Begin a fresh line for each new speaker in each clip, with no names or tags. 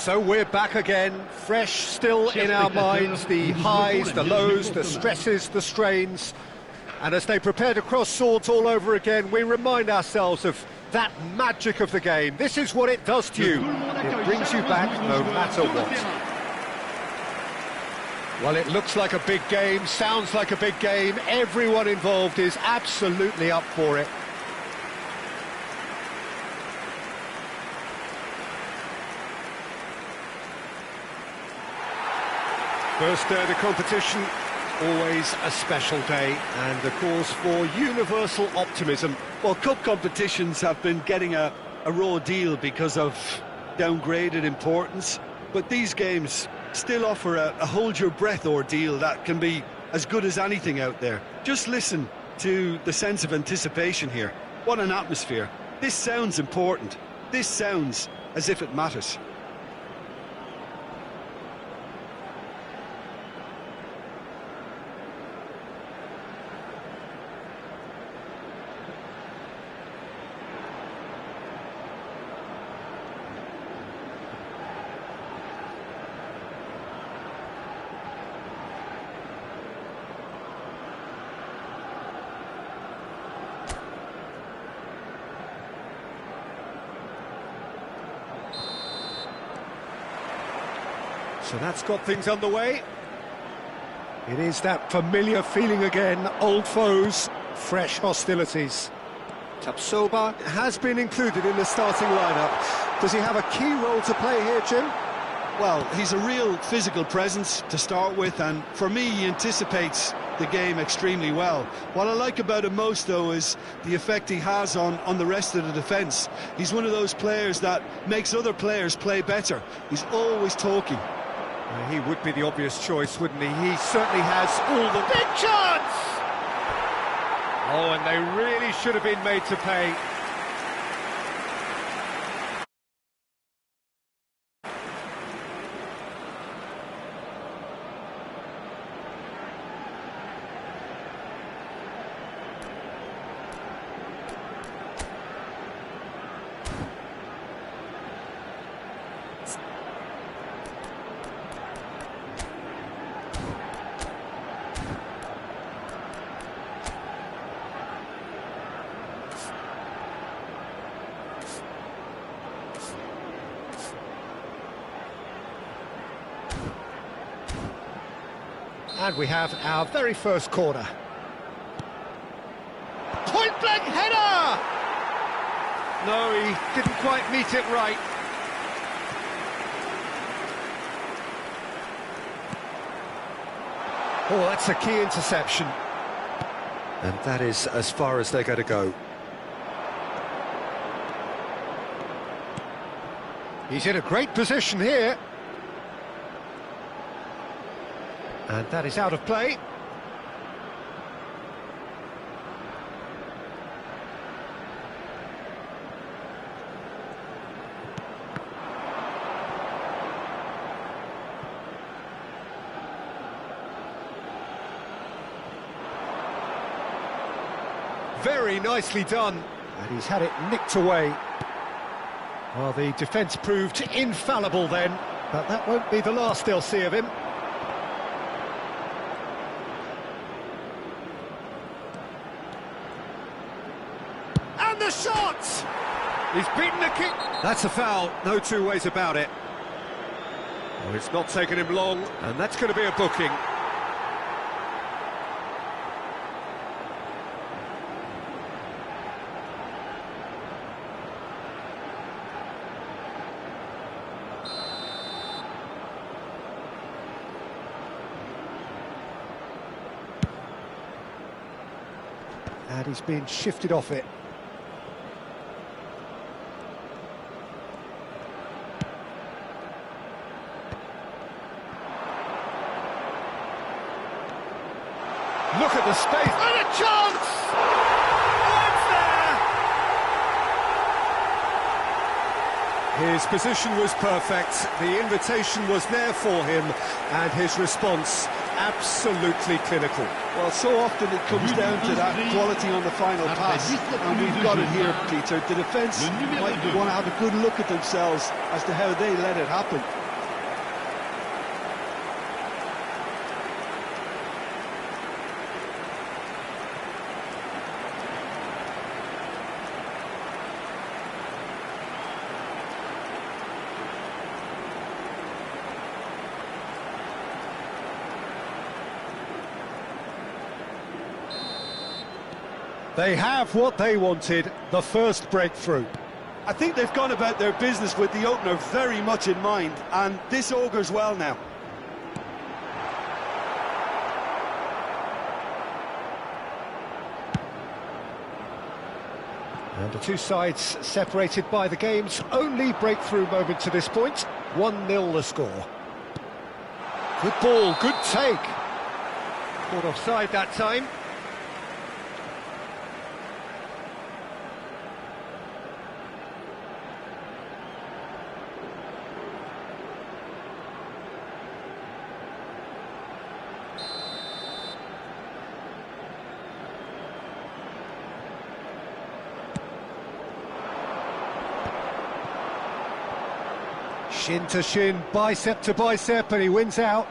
So we're back again, fresh still in our minds, the highs, the lows, the stresses, the strains. And as they prepare to cross swords all over again, we remind ourselves of that magic of the game. This is what it does to you. It brings you back no matter what. Well, it looks like a big game, sounds like a big game. Everyone involved is absolutely up for it. First day of the competition, always a special day, and a cause for universal optimism.
Well, cup competitions have been getting a raw deal because of downgraded importance, but these games still offer a hold-your-breath ordeal that can be as good as anything out there. Just listen to the sense of anticipation here. What an atmosphere. This sounds important. This sounds as if it matters.
So that's got things underway. It is that familiar feeling again, old foes, fresh hostilities. Tapsoba has been included in the starting lineup. Does he have a key role to play here, Jim?
Well, he's a real physical presence to start with, and for me, he anticipates the game extremely well. What I like about him most, though, is the effect he has on the rest of the defence. He's one of those players that makes other players play better. He's always talking.
He would be the obvious choice, wouldn't he? He certainly has all the big chance! Oh, and they really should have been made to pay. And we have our very first corner. Point-blank header! No, he didn't quite meet it right. Oh, that's a key interception. And that is as far as they're going to go. He's in a great position here. And that is out of play. Very nicely done. And he's had it nicked away. Well, the defence proved infallible then, but that won't be the last they'll see of him. The shot! He's beaten the kick. That's a foul, no two ways about it. Well, it's not taken him long, and that's going to be a booking. And he's been shifted off it. Look at the space, and a chance! Oh, it's there! His position was perfect, the invitation was there for him, and his response absolutely clinical.
Well, so often it comes down to that quality on the final pass, and we've got it here, Peter. The defence might want to have a good look at themselves as to how they let it happen.
They have what they wanted, the first breakthrough.
I think they've gone about their business with the opener very much in mind, and this augurs well now.
And the two sides separated by the game's only breakthrough moment to this point. 1-0 the score. Good ball, good take. Caught offside that time. Shin to shin, bicep to bicep, and he wins out.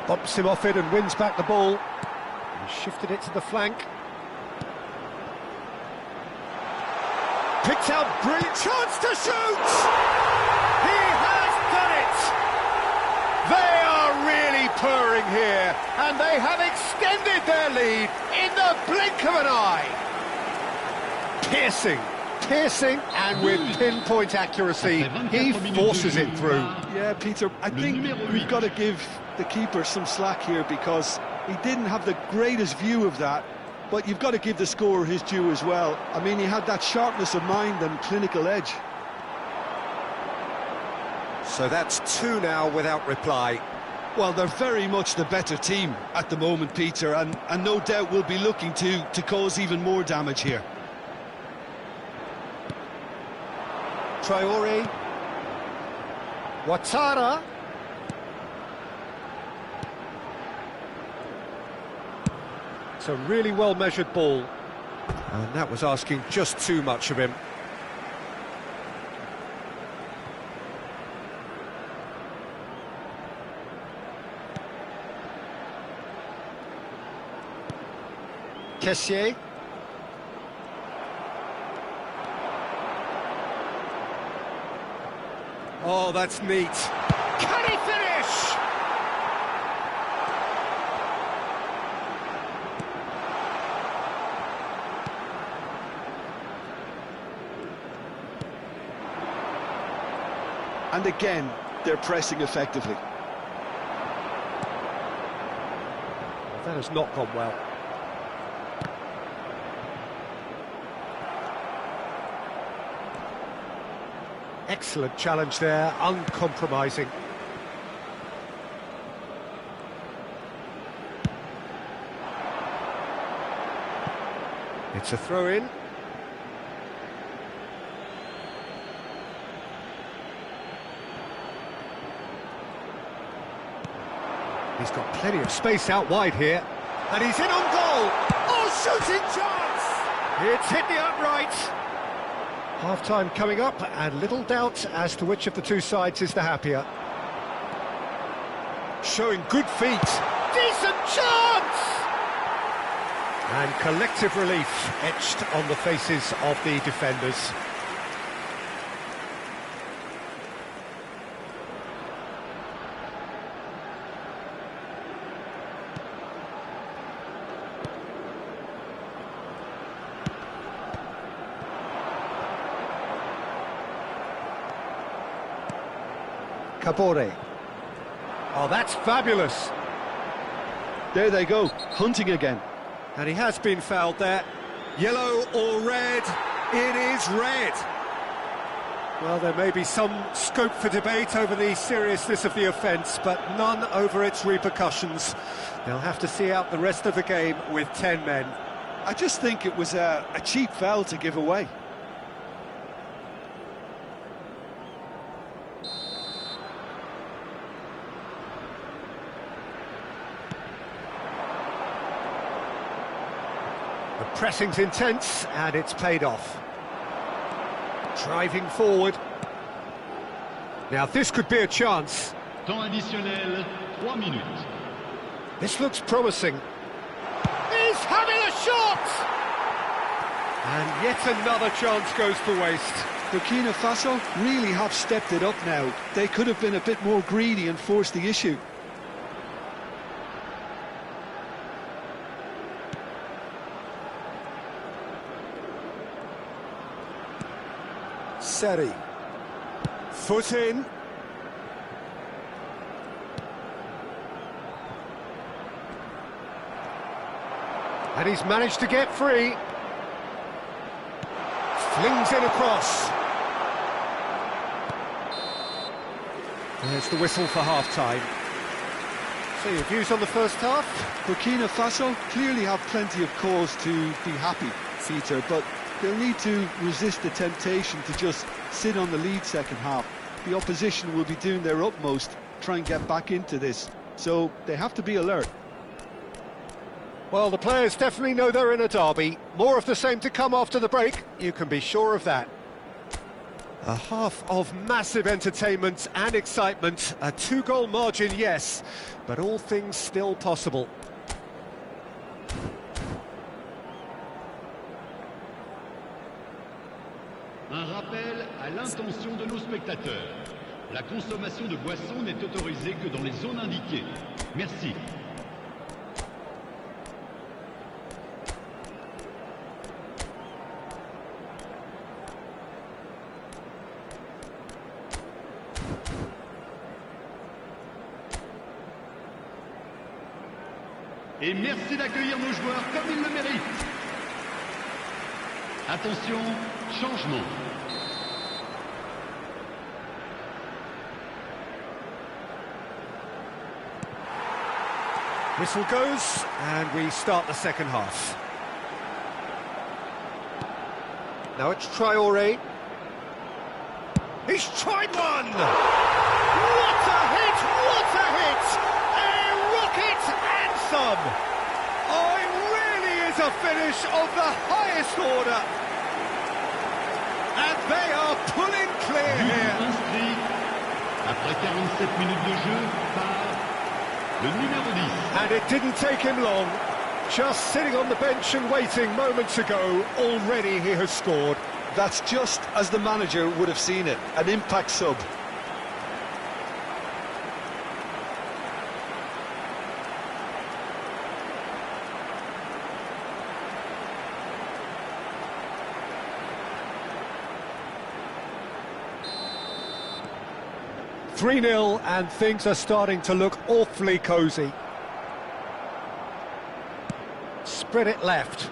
Bumps him off it and wins back the ball. He shifted it to the flank. Picked out, brilliant chance to shoot! He has done it! They are really purring here, and they have extended their lead in the blink of an eye. Piercing, and with pinpoint accuracy, he forces it through.
Yeah, Peter, I think we've got to give the keeper some slack here because he didn't have the greatest view of that, but you've got to give the scorer his due as well. I mean, he had that sharpness of mind and clinical edge.
So that's 2 now without reply.
Well, they're very much the better team at the moment, Peter, and no doubt will be looking to cause even more damage here.
Traore, Ouattara, it's a really well-measured ball, and that was asking just too much of him. Kessié. Oh, that's neat. Can he finish?
And again, they're pressing effectively.
That has not gone well. Excellent challenge there, uncompromising. It's a throw-in. He's got plenty of space out wide here. And he's in on goal! Oh, shooting chance! It's hit the upright. Half-time coming up, and little doubt as to which of the two sides is the happier. Showing good feet. Decent chance! And collective relief etched on the faces of the defenders. Kabore. Oh, that's fabulous.
There they go, hunting again.
And he has been fouled there. Yellow or red? It is red. Well, there may be some scope for debate over the seriousness of the offence, but none over its repercussions. They'll have to see out the rest of the game with 10 men.
I just think it was a cheap foul to give away.
The pressing's intense, and it's paid off. Driving forward. Now this could be a chance.
Temps additionnel, 3 minutes.
This looks promising. He's having a shot! And yet another chance goes to waste.
Burkina Faso really have stepped it up now. They could have been a bit more greedy and forced the issue.
Seri. Foot in. And he's managed to get free. Flings it across. There's the whistle for half-time. So your views on the first half?
Burkina Faso clearly have plenty of cause to be happy, Peter, but they'll need to resist the temptation to just sit on the lead second half. The opposition will be doing their utmost to try and get back into this, so they have to be alert.
Well, the players definitely know they're in a derby. More of the same to come after the break, you can be sure of that. A half of massive entertainment and excitement, a 2-goal margin, yes, but all things still possible.
Un rappel à l'intention de nos spectateurs. La consommation de boissons n'est autorisée que dans les zones indiquées. Merci. Et merci d'accueillir nos joueurs comme ils le méritent. Attention, changement.
Whistle goes, and we start the second half. Now it's Traoré. He's tried one! What a hit! What a hit! A rocket and some! Oh, it really is a finish of the highest order. And they are pulling clear here.
Inscrit après 47 minutes de jeu par le numéro 10.
And it didn't take him long. Just sitting on the bench and waiting moments ago, already he has scored.
That's just as the manager would have seen it, an impact sub.
"3-0, and things are starting to look awfully cosy. Spread it left,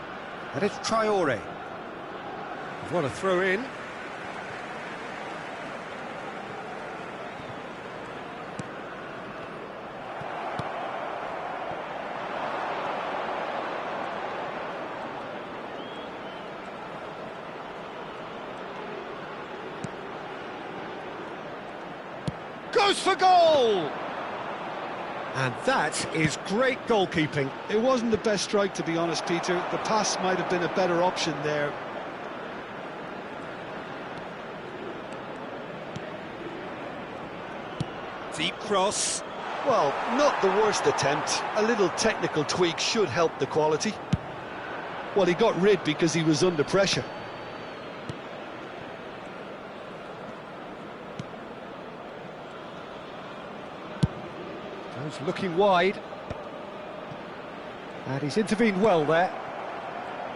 and it's Traoré. What a throw in. Goes for goal! And that is great goalkeeping.
It wasn't the best strike, to be honest, Peter. The pass might have been a better option there.
Deep cross.
Well, not the worst attempt. A little technical tweak should help the quality. Well, he got rid because he was under pressure.
Goes looking wide. And he's intervened well there.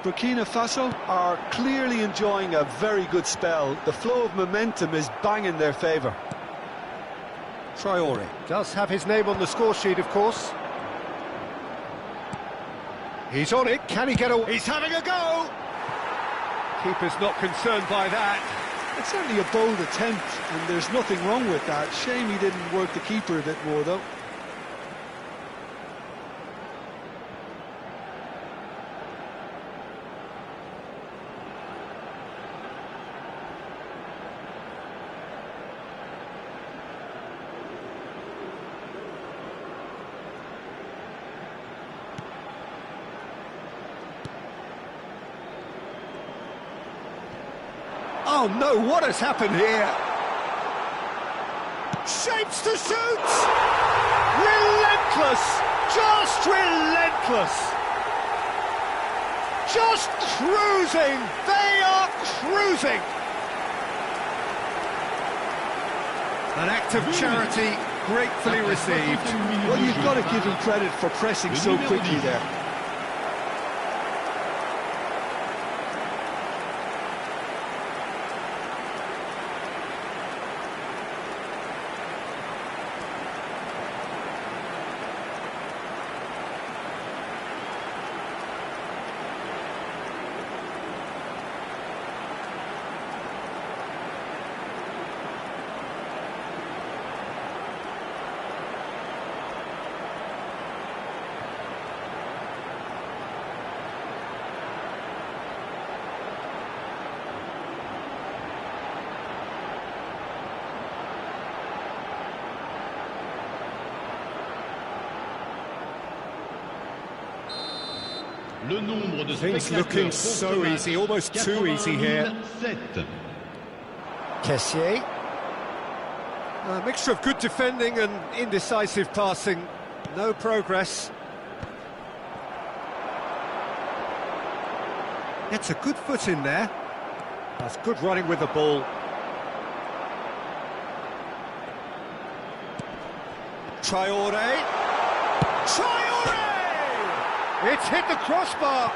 Burkina Faso are clearly enjoying a very good spell. The flow of momentum is bang in their favour.
Traoré does have his name on the score sheet, of course. He's on it. Can he get away? He's having a go! Keeper's not concerned by that.
It's certainly a bold attempt, and there's nothing wrong with that. Shame he didn't work the keeper a bit more, though.
Oh no, what has happened here? Shapes to shoot! Relentless! Just relentless! Just cruising! They are cruising! An act of charity gratefully received.
Well, you've got to give him credit for pressing so quickly there.
Things looking so easy, almost too easy here. Kessié. A mixture of good defending and indecisive passing. No progress. Gets a good foot in there. That's good running with the ball. Traoré. Traoré! It's hit the crossbar.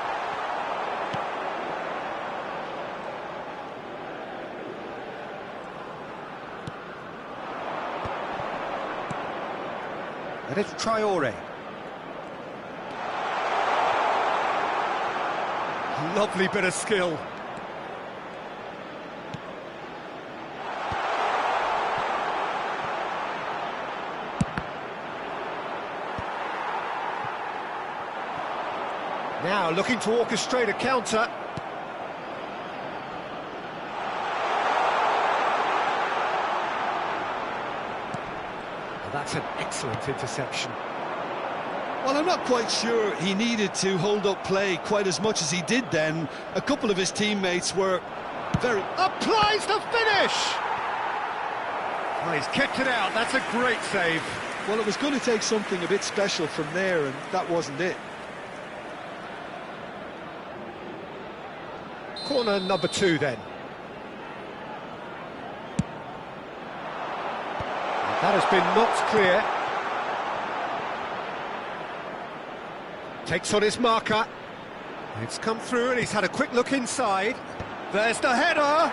And it's Traoré. Lovely bit of skill. Now looking to orchestrate a counter. Well, that's an excellent interception.
Well, I'm not quite sure he needed to hold up play quite as much as he did then. A couple of his teammates were very...
Applies the finish! Well, he's kicked it out. That's a great save.
Well, it was going to take something a bit special from there, and that wasn't it.
Corner number 2 then. That has been knocked clear. Takes on his marker. It's come through and he's had a quick look inside. There's the header.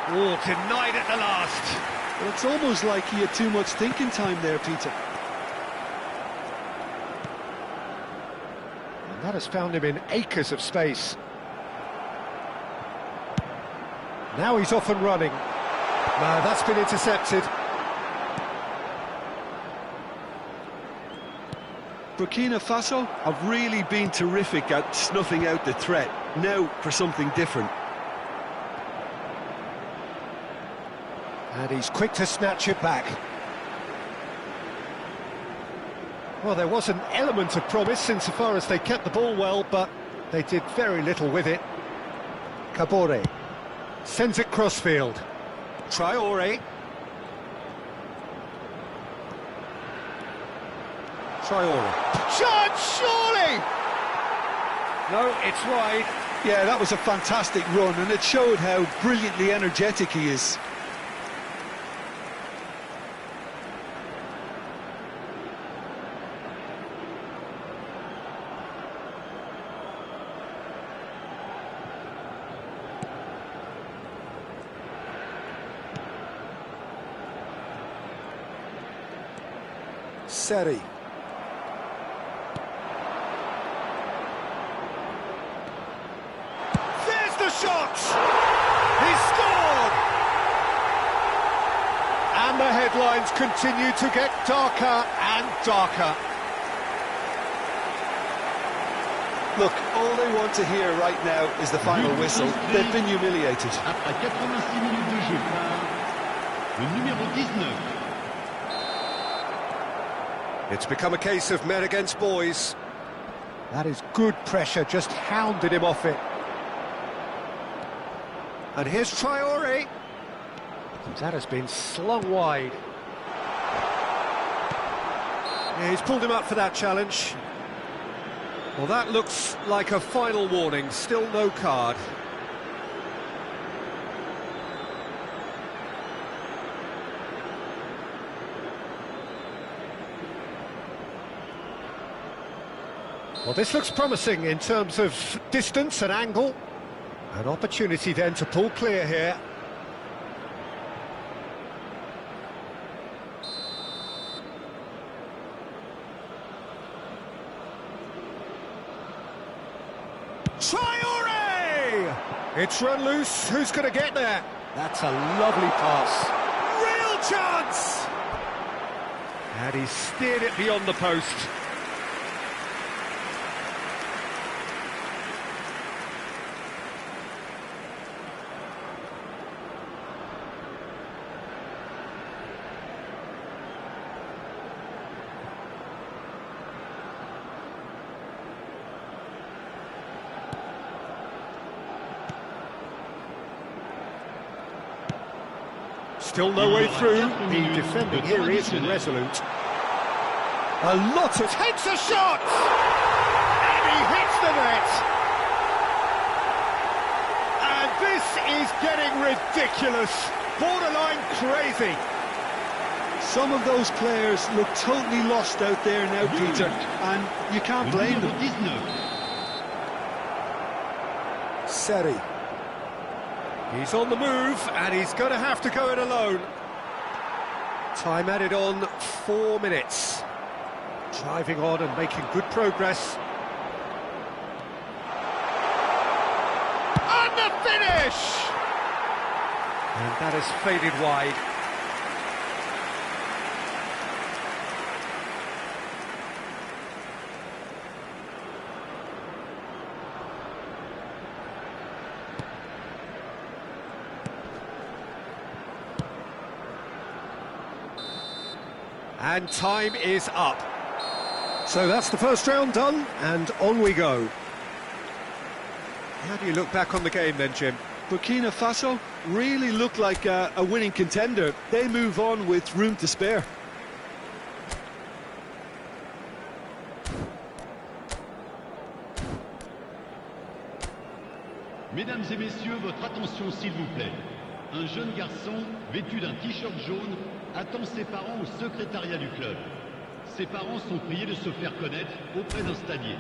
Oh, denied at the last.
Well, it's almost like he had too much thinking time there, Peter.
And that has found him in acres of space. Now he's off and running. No, that's been intercepted.
Burkina Faso have really been terrific at snuffing out the threat. Now for something different.
And he's quick to snatch it back. Well, there was an element of promise insofar as they kept the ball well, but they did very little with it. Kabore sends it crossfield. Traoré. Shot, surely! No, it's wide.
Yeah, that was a fantastic run, and it showed how brilliantly energetic he is.
Seri. There's the shot! He scored! And the headlines continue to get darker and darker.
Look, all they want to hear right now is the final whistle. They've been humiliated.
Après 86 minutes de jeu par le numéro 19.
It's become a case of men against boys. That is good pressure, just hounded him off it. And here's Traore. That has been slung wide. Yeah, he's pulled him up for that challenge. Well, that looks like a final warning. Still no card. Well, this looks promising in terms of distance and angle. An opportunity then to pull clear here. Traore! It's run loose. Who's going to get there? That's a lovely pass. Real chance! And he steered it beyond the post. Still no way through. The defending here is resolute. A lot of... Takes a shot! And he hits the net! And this is getting ridiculous. Borderline crazy.
Some of those players look totally lost out there now, Peter, and you can't blame them.
Seri. He's on the move, and he's going to have to go it alone. Time added on 4 minutes. Driving on and making good progress. And the finish! And that has faded wide. And time is up. So that's the first round done, and on we go. How do you look back on the game then, Jim?
Burkina Faso really look like a winning contender. They move on with room to spare.
Mesdames et messieurs, votre attention s'il vous plaît. Un jeune garçon, vêtu d'un t-shirt jaune, attend ses parents au secrétariat du club. Ses parents sont priés de se faire connaître auprès d'un stadier.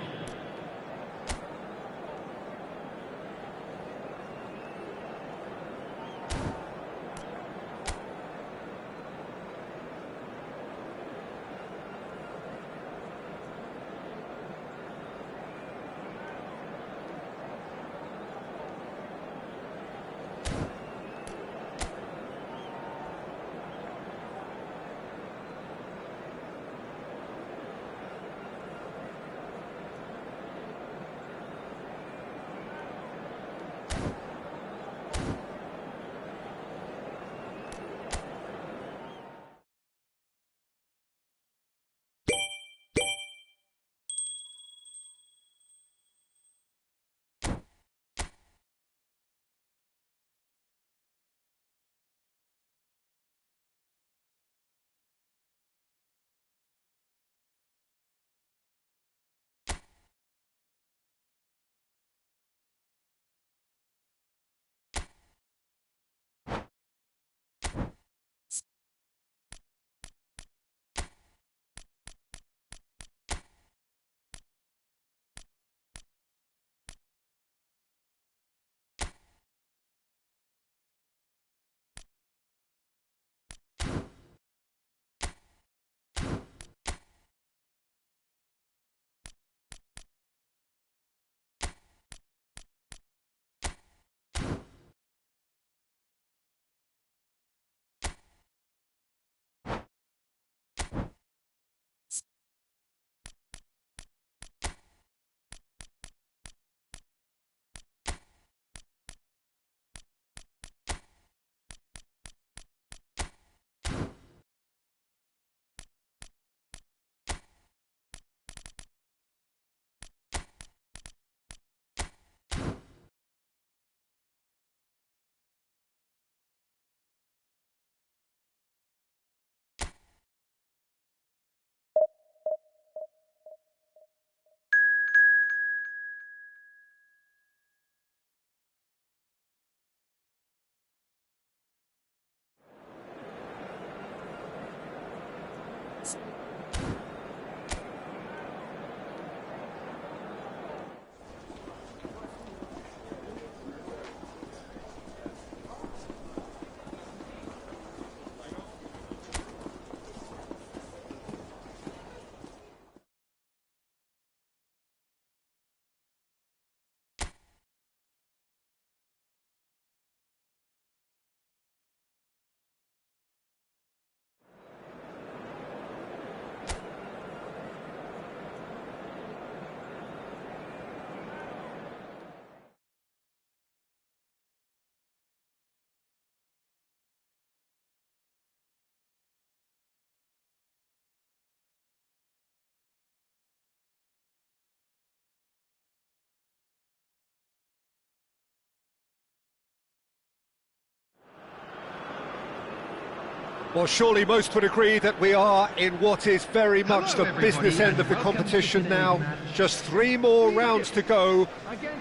Well, surely most would agree that we are in what is very much the business end of the competition now. Just 3 more rounds to go,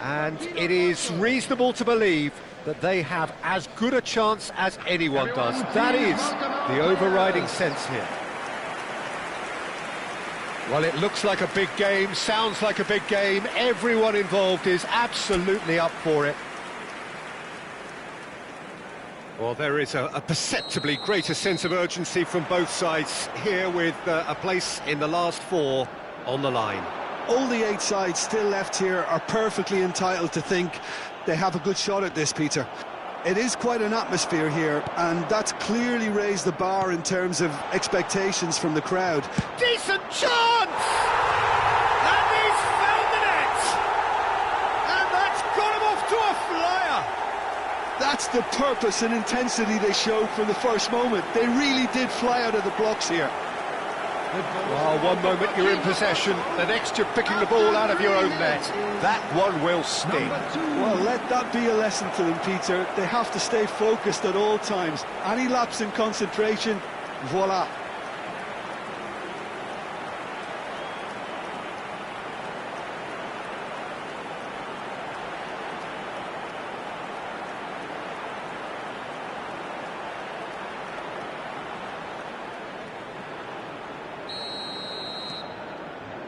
and it is reasonable to believe that they have as good a chance as anyone does. That is the overriding sense here. Well, it looks like a big game, sounds like a big game. Everyone involved is absolutely up for it. Well, there is a perceptibly greater sense of urgency from both sides here, with a place in the last 4 on the line.
All the 8 sides still left here are perfectly entitled to think they have a good shot at this, Peter. It is quite an atmosphere here, and that's clearly raised the bar in terms of expectations from the crowd.
Decent chance! And he's found the net! And that's got him off to a flyer!
That's the purpose and intensity they showed from the first moment. They really did fly out of the blocks here.
Well, one moment you're in possession, the next you're picking the ball out of your own net. That one will sting.
Well, let that be a lesson to them, Peter. They have to stay focused at all times. Any lapse in concentration, voila.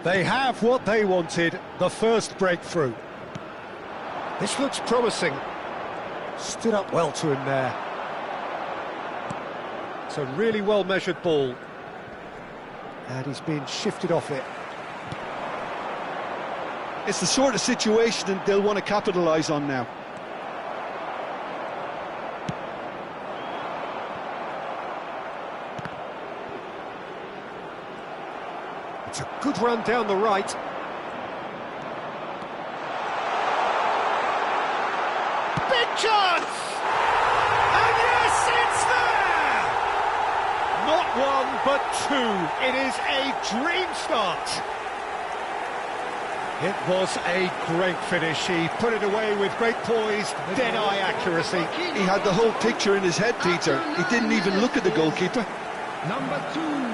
They have what they wanted, the first breakthrough. This looks promising. Stood up well to him there. It's a really well-measured ball. And he's been shifted off it.
It's the sort of situation that they'll want to capitalise on now.
It's a good run down the right. Big chance! And yes, it's there! Not 1, but 2. It is a dream start. It was a great finish. He put it away with great poise, dead-eye accuracy.
He had the whole picture in his head, Peter. He didn't even look at the goalkeeper.
Number 2.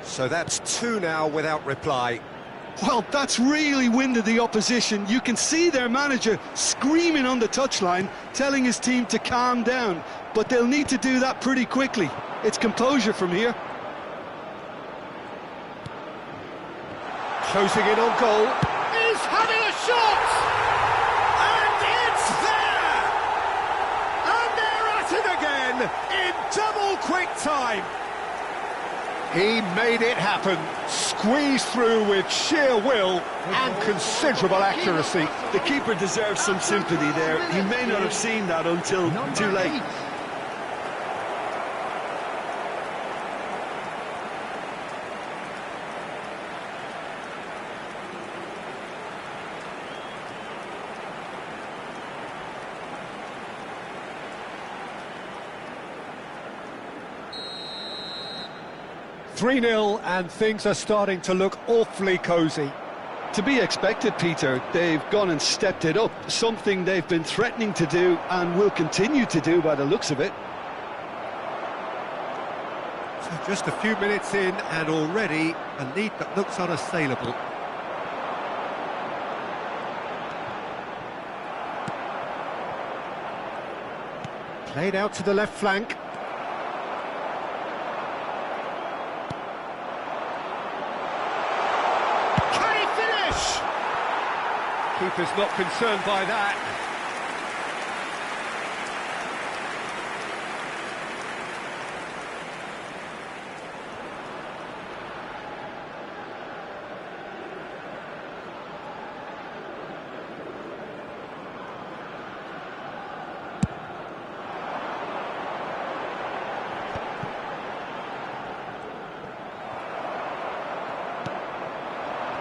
So that's 2 now without reply.
Well, that's really winded the opposition. You can see their manager screaming on the touchline, telling his team to calm down. But they'll need to do that pretty quickly. It's composure from here.
Closing in on goal. He's having a shot! And it's there! And they're at it again in double quick time. He made it happen, squeezed through with sheer will and considerable accuracy.
The keeper deserves some sympathy there. He may not have seen that until too late.
(3-0) and things are starting to look awfully cosy.
To be expected, Peter. They've gone and stepped it up, something they've been threatening to do and will continue to do by the looks of it.
So just a few minutes in and already a lead that looks unassailable. Played out to the left flank. Keeper's not concerned by that.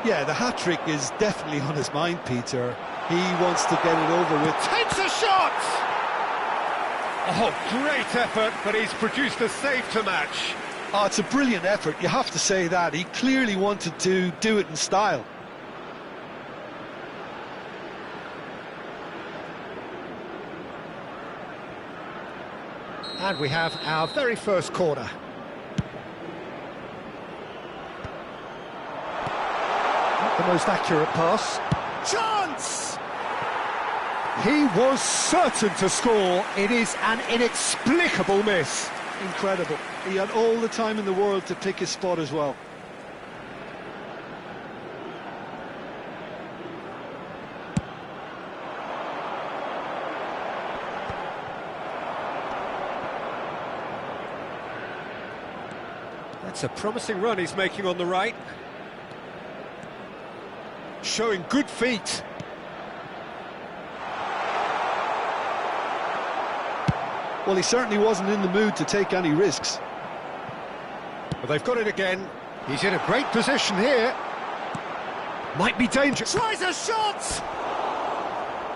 Yeah, the hat-trick is definitely on his mind, Peter. He wants to get it over with.
Takes a shot! Oh, great effort, but he's produced a save to match.
Oh, it's a brilliant effort, you have to say that. He clearly wanted to do it in style.
And we have our very first corner. Not the most accurate pass. Chance! He was certain to score. It is an inexplicable miss.
Incredible. He had all the time in the world to pick his spot as well.
That's a promising run he's making on the right. Showing good feet.
Well, he certainly wasn't in the mood to take any risks.
But they've got it again. He's in a great position here. Might be dangerous. Tries a shot!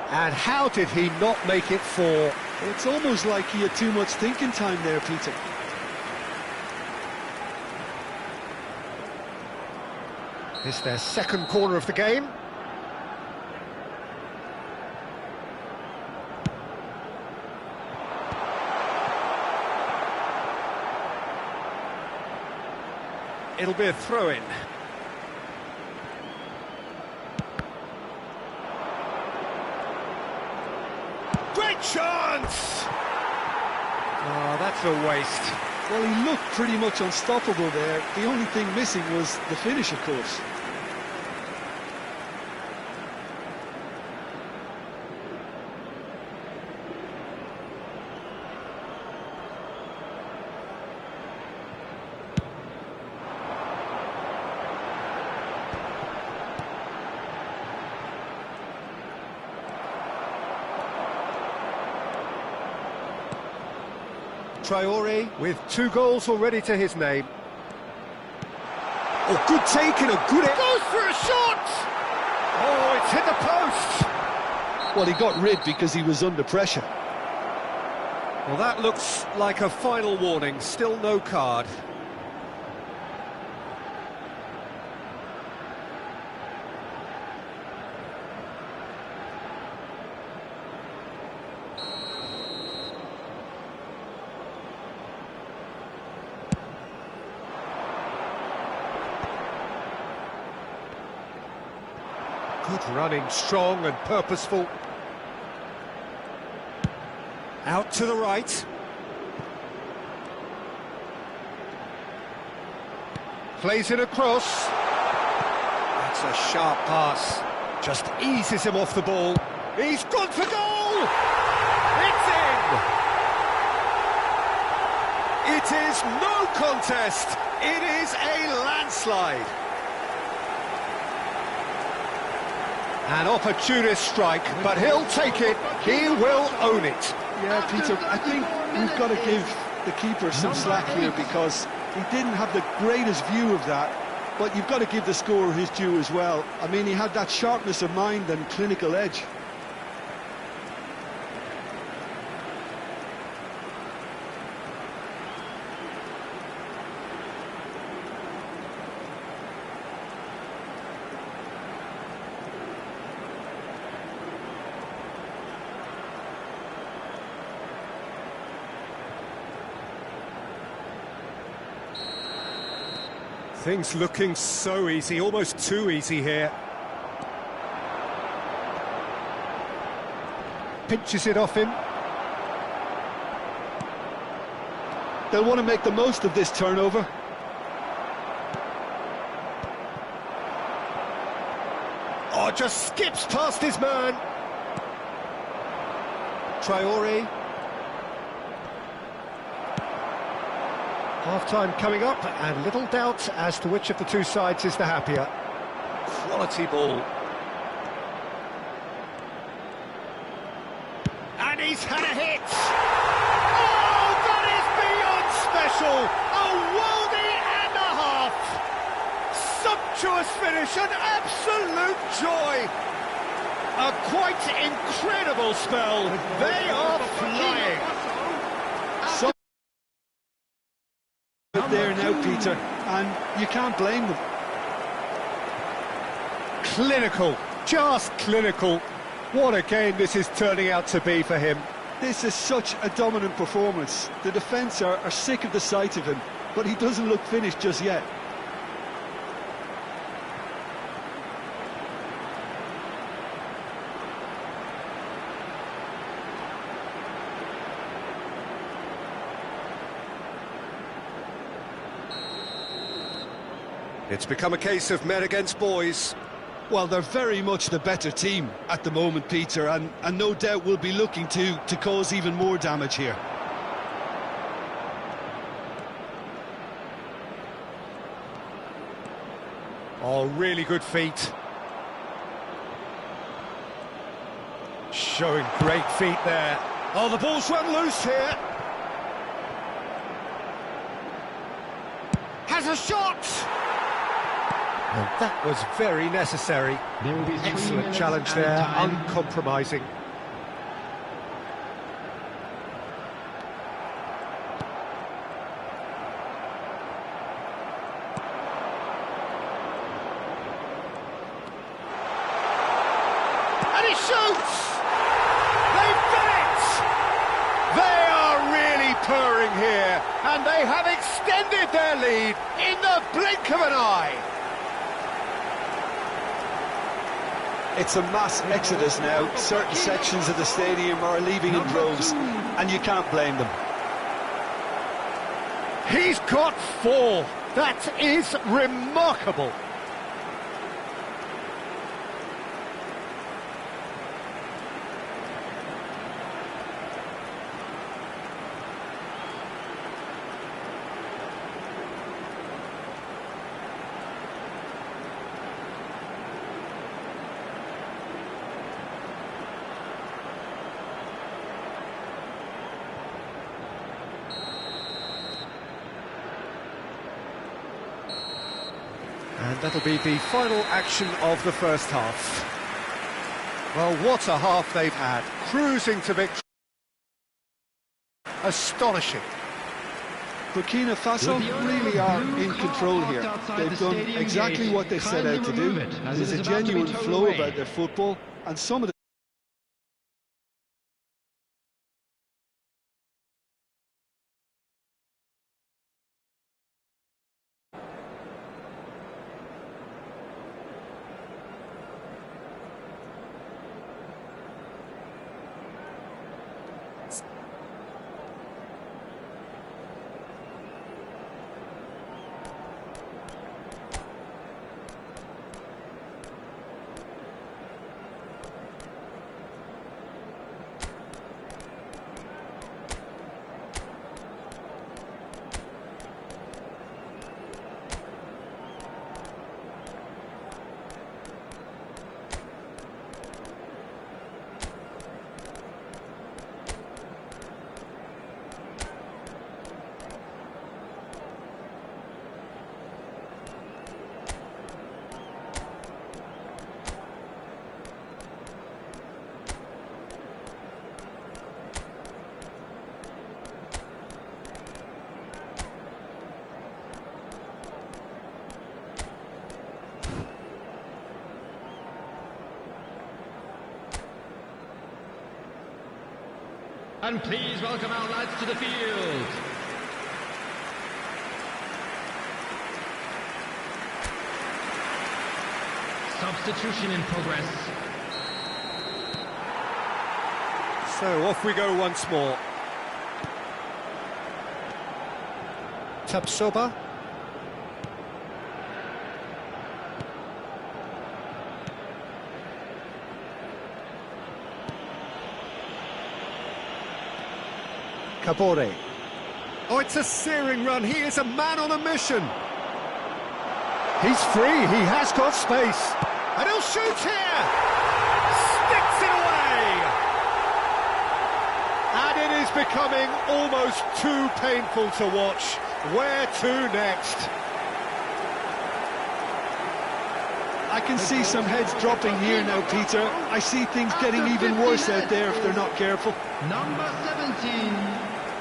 And how did he not make it four?
It's almost like he had too much thinking time there, Peter.
It's their second corner of the game. It'll be a throw-in. Great chance! Oh, that's a waste.
Well, he looked pretty much unstoppable there. The only thing missing was the finish, of course.
Traore with 2 goals already to his name. Oh, good take and a good... Goes for a shot! Oh, it's hit the post!
Well, he got rid because he was under pressure.
Well, that looks like a final warning. Still no card. Good running, strong and purposeful. Out to the right. Plays it across. That's a sharp pass. Just eases him off the ball. He's gone for goal! It's in! It is no contest. It is a landslide. An opportunist strike, but he'll take it. He will own it.
Yeah, Peter, I think we've got to give the keeper some slack here because he didn't have the greatest view of that, but you've got to give the scorer his due as well. I mean, he had that sharpness of mind and clinical edge.
Things looking so easy, almost too easy here. Pinches it off him.
They'll want to make the most of this turnover.
Oh, just skips past his man. Traore. Half-time coming up, and little doubt as to which of the two sides is the happier. Quality ball. And he's had a hit! Oh, that is beyond special! A worldie and a half! sumptuous finish, an absolute joy. A quite incredible spell. They are flying.
So there now, Peter, and you can't blame them.
Clinical, just clinical. What a game this is turning out to be for him.
This is such a dominant performance. The defence are sick of the sight of him, but he doesn't look finished just yet.
It's become a case of men against boys.
Well, they're very much the better team at the moment, Peter, and no doubt will be looking to cause even more damage here.
Oh, really good feet. Showing great feet there. Oh, the ball's run loose here. Has a shot! And that was very necessary. Excellent challenge there, uncompromising. And he shoots! They've done it! They are really purring here, and they have extended their lead in the blink of an eye.
It's a mass exodus now. Certain sections of the stadium are leaving in droves, and you can't blame them.
He's got 4. That is remarkable. And that'll be the final action of the first half. Well, what a half they've had. Cruising to victory. Astonishing.
Burkina Faso really are in control here. They've done exactly what they set out to do. There's a genuine flow about their football, and some of the
And please welcome our lads to the field. Substitution in progress.
So off we go once more. Tapsoba. Kabore. Oh, it's a searing run. He is a man on a mission. He's free. He has got space. And he'll shoot here. Sticks it away. And it is becoming almost too painful to watch. Where to next?
I can see some heads dropping here now, Peter. I see things getting even worse out there if they're not careful.
Number 17.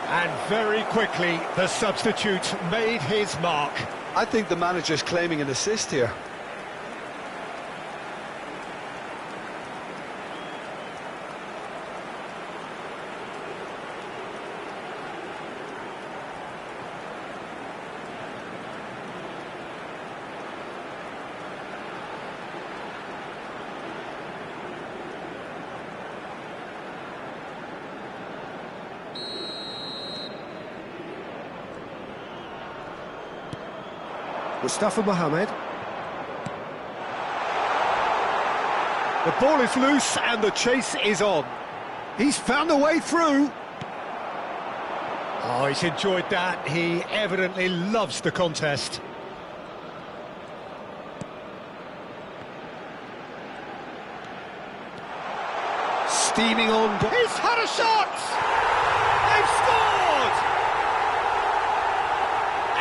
And very quickly, the substitute made his mark.
I think the manager's claiming an assist here.
Mustafa Mohamed. The ball is loose and the chase is on. He's found a way through. Oh, he's enjoyed that. He evidently loves the contest. Steaming on. He's had a shot! They've scored!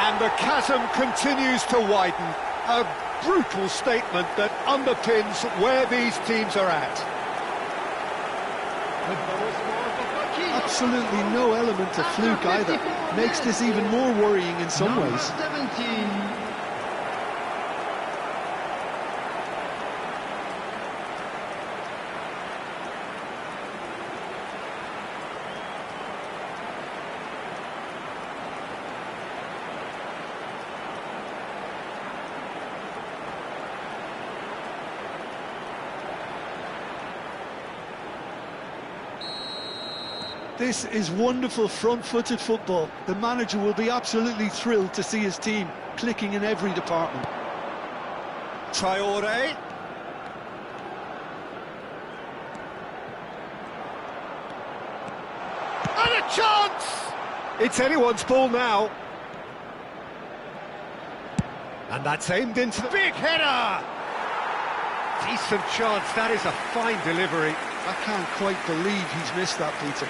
And the chasm continues to widen. A brutal statement that underpins where these teams are at.
Absolutely no element of fluke either. Makes this even more worrying in some ways.
17.
This is wonderful front-footed football. The manager will be absolutely thrilled to see his team clicking in every department.
Traore. And a chance! It's anyone's ball now. And that's aimed into the big header! Decent chance, that is a fine delivery.
I can't quite believe he's missed that, Peter.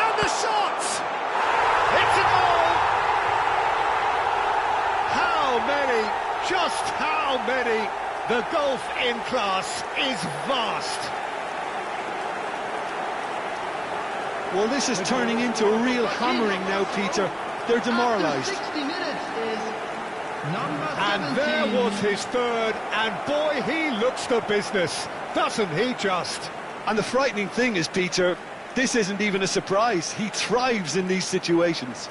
And the shot! It's a goal! How many? Just how many? The gulf in class is vast.
Well, this is turning into a real hammering now, Peter. They're demoralised.
60 minutes is number 17.
And there was his third, and boy, he looks the business, doesn't he just?
And the frightening thing is, Peter, this isn't even a surprise. He thrives in these situations.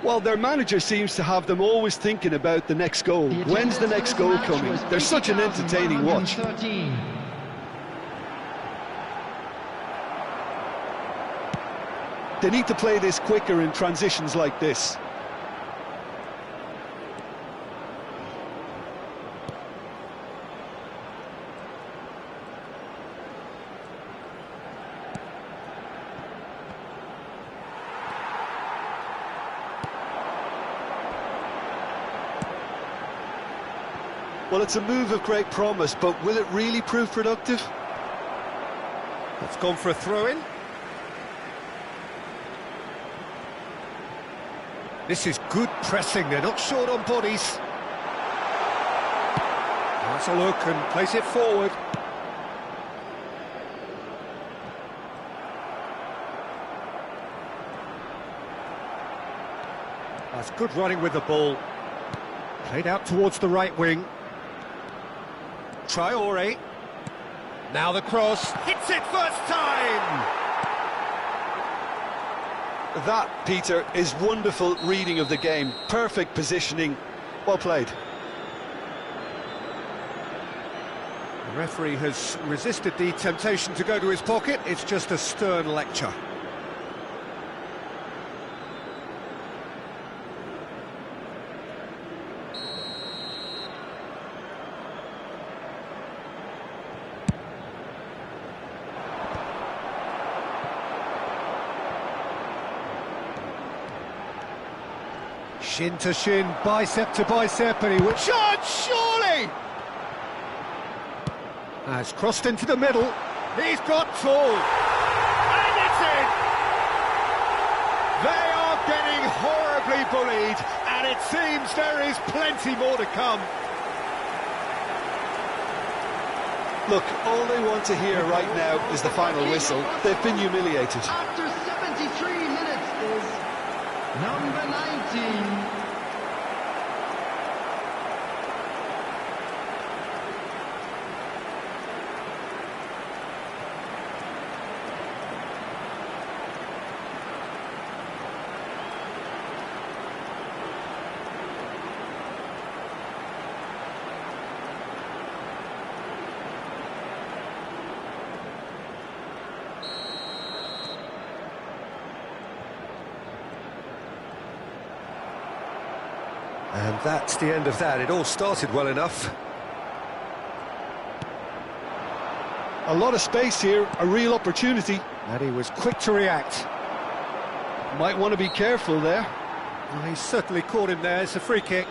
Well, their manager seems to have them always thinking about the next goal. When's the next goal coming? They're such an entertaining watch.
13.
They need to play this quicker in transitions like this. Well, it's a move of great promise, but will it really prove productive?
It's gone for a throw-in. This is good pressing, they're not short on bodies. That's a look and place it forward. That's good running with the ball. Played out towards the right wing. Traore. Now the cross. Hits it first time!
That, Peter, is wonderful reading of the game. Perfect positioning. Well played.
The referee has resisted the temptation to go to his pocket. It's just a stern lecture. Shin to shin, bicep to bicep, and he would... Shot, surely! Has crossed into the middle. He's got tall. And it's in! They are getting horribly bullied, and it seems there is plenty more to come.
Look, all they want to hear right now is the final whistle. They've been humiliated.
After 73 minutes is number 19.
And that's the end of that. It all started well enough.
A lot of space here, a real opportunity.
And he was quick to react.
Might want to be careful there.
Well, he's certainly caught him there. It's a free kick.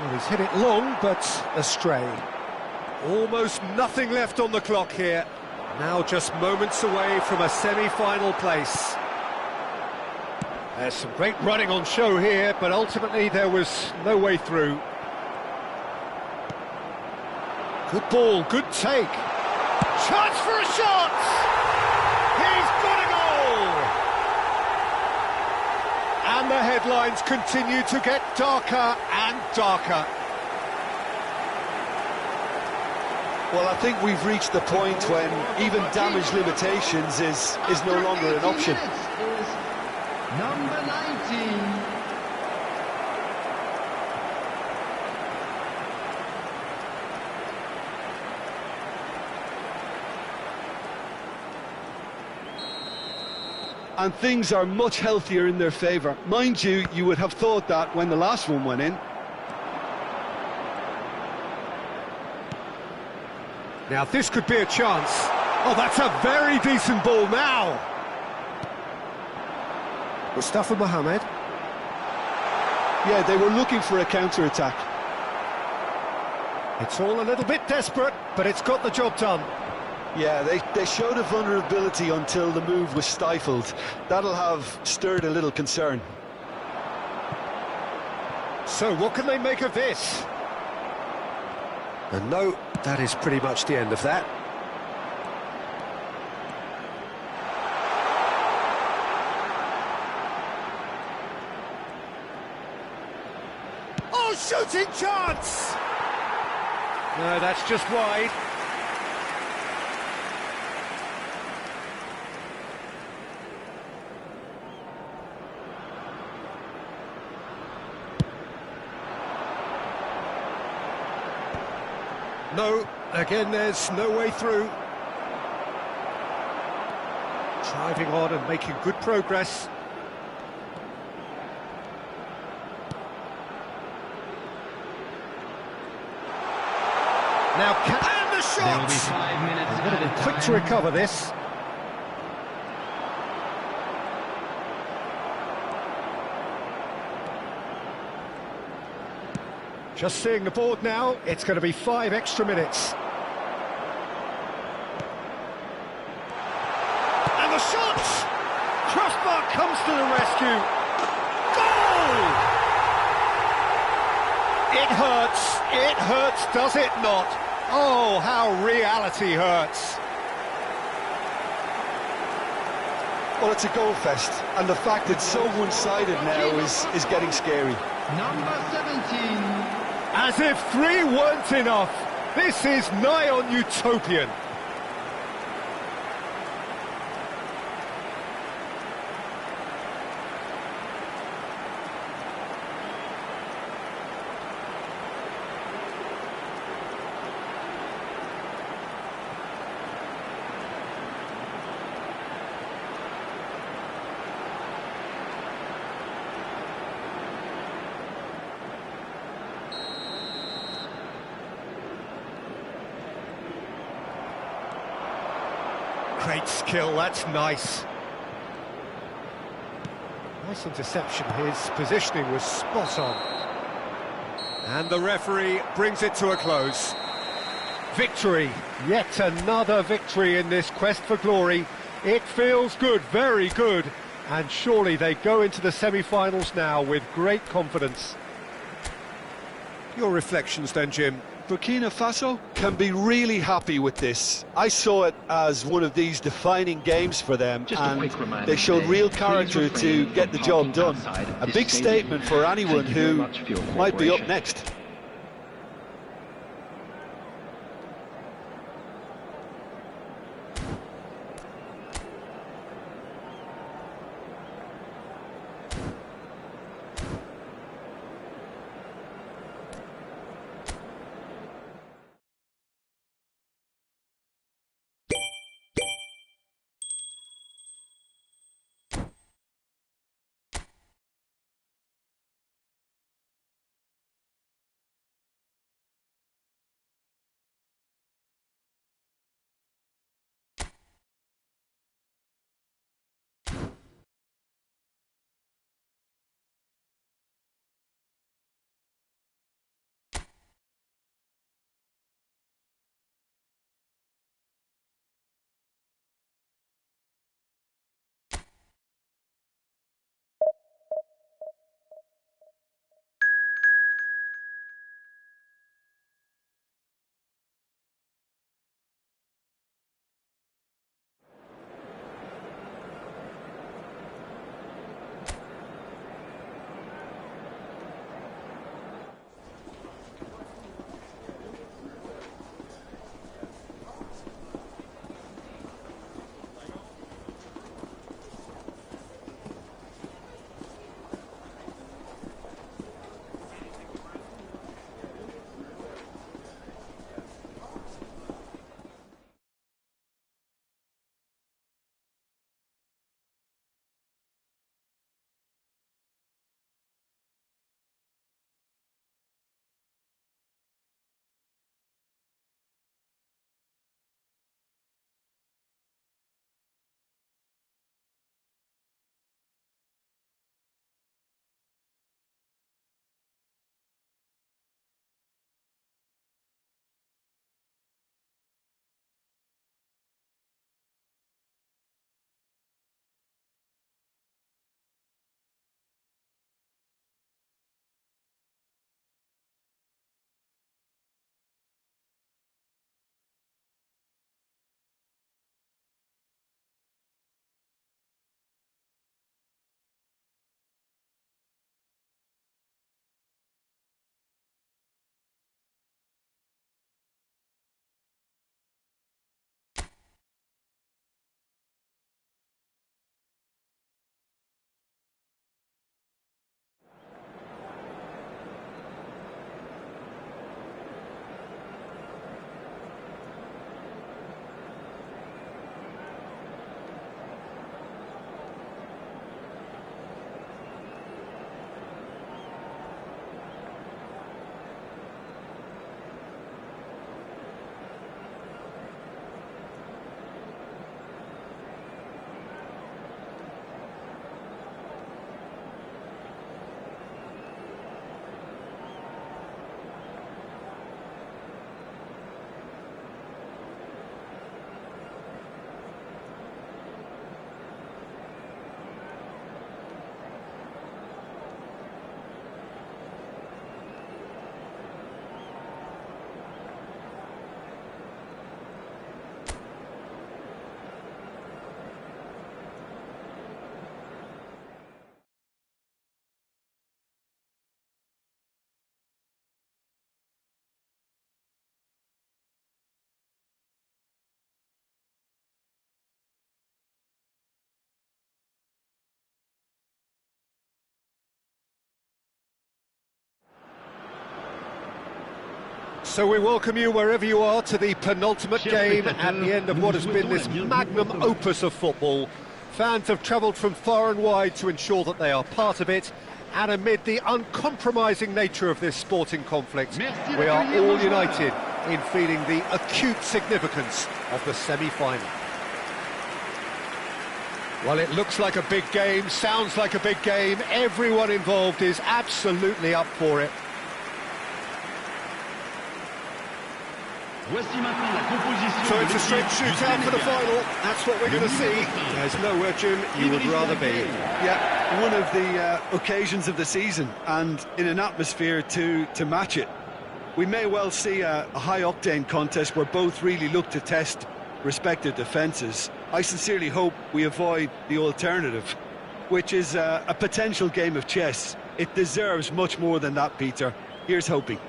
Well, he's hit it long, but astray. Almost nothing left on the clock here. Now just moments away from a semi-final place. There's some great running on show here, but ultimately there was no way through. Good ball, good take. Chance for a shot! He's got a goal! And the headlines continue to get darker and darker.
Well, I think we've reached the point when even damage limitations is no longer an option.
Number 19.
And things are much healthier in their favour. Mind you, you would have thought that when the last one went in.
Now this could be a chance. Oh, that's a very decent ball now. Mustafa Mohamed.
Yeah, they were looking for a counter-attack.
It's all a little bit desperate, but it's got the job done.
Yeah, they showed a vulnerability until the move was stifled. That'll have stirred a little concern.
So what can they make of this? And no, that is pretty much the end of that. Oh, shooting chance! No, that's just wide. No, again there's no way through. Driving on and making good progress. Now, and the shot!
There will be 5 minutes.
They're going to be quick to recover this. Just seeing the board now, it's going to be 5 extra minutes. And the shot! Crossbar comes to the rescue. Goal! It hurts, does it not? Oh, how reality hurts.
Well, it's a goal fest, and the fact it's so one-sided now is getting scary.
Number 17.
As if 3 weren't enough. This is nigh on utopian. Great skill, that's nice. Nice interception, his positioning was spot on. And the referee brings it to a close. Victory, yet another victory in this quest for glory. It feels good, very good, and surely they go into the semi-finals now with great confidence. Your reflections then, Jim?
Burkina Faso can be really happy with this. I saw it as one of these defining games for them, and they showed real character to get the job done. A big statement for anyone who might be up next.
So we welcome you wherever you are to the penultimate game at the end of what has been this magnum opus of football. Fans have travelled from far and wide to ensure that they are part of it, and amid the uncompromising nature of this sporting conflict, we are all united in feeling the acute significance of the semi-final. Well, it looks like a big game, sounds like a big game, everyone involved is absolutely up for it. So it's a straight shootout for the final. That's what we're going to see. There's nowhere, Jim, you would rather be.
Yeah, one of the occasions of the season, and in an atmosphere to match it. We may well see a high-octane contest where both really look to test respective defences. I sincerely hope we avoid the alternative, which is a potential game of chess. It deserves much more than that, Peter. Here's hoping.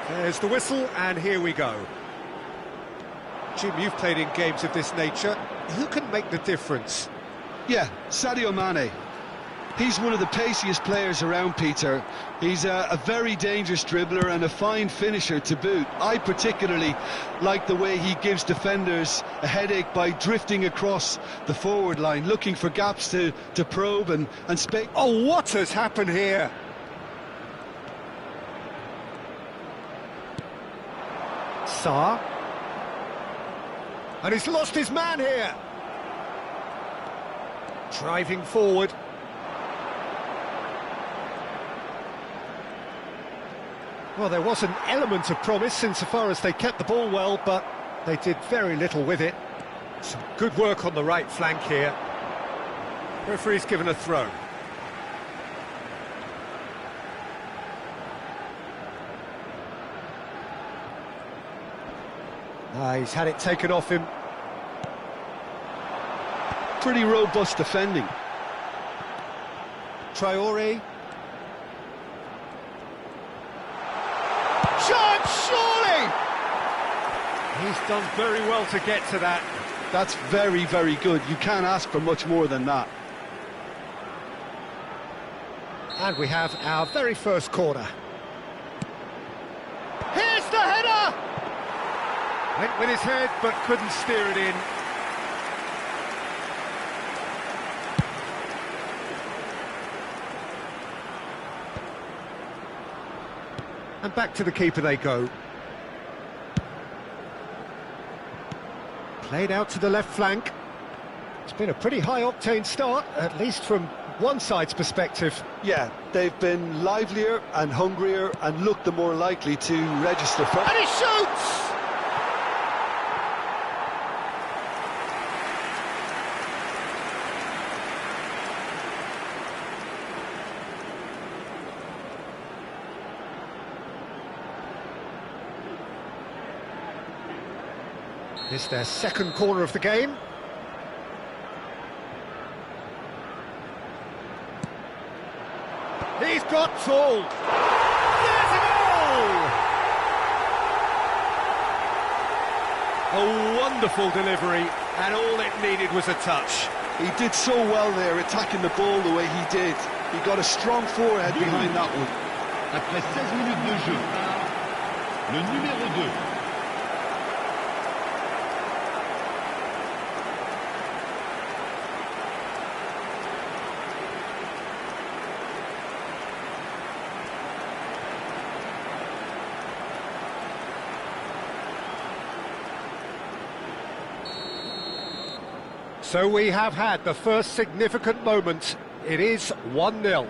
There's the whistle, and here we go. Jim, you've played in games of this nature. Who can make the difference?
Yeah, Sadio Mane. He's one of the paciest players around, Peter. He's a very dangerous dribbler and a fine finisher to boot. I particularly like the way he gives defenders a headache by drifting across the forward line, looking for gaps to probe and space.
Oh, what has happened here? Sarr. And he's lost his man here. Driving forward. Well, there was an element of promise insofar as they kept the ball well, but they did very little with it. Some good work on the right flank here. Referee's given a throw. He's had it taken off him.
Pretty robust defending.
Traore. Chance, surely! He's done very well to get to that.
That's very, very good. You can't ask for much more than that.
And we have our very first corner. Here's the header! Went with his head, but couldn't steer it in. And back to the keeper they go. Played out to the left flank. It's been a pretty high-octane start, at least from one side's perspective.
Yeah, they've been livelier and hungrier and looked the more likely to register for...
And he shoots! It's their second corner of the game. He's got tall. There's a goal! A wonderful delivery, and all it needed was a touch.
He did so well there, attacking the ball the way he did. He got a strong forehead behind that one.
Après 16 minutes de jeu par le numéro 2.
So we have had the first significant moment. It is 1-0.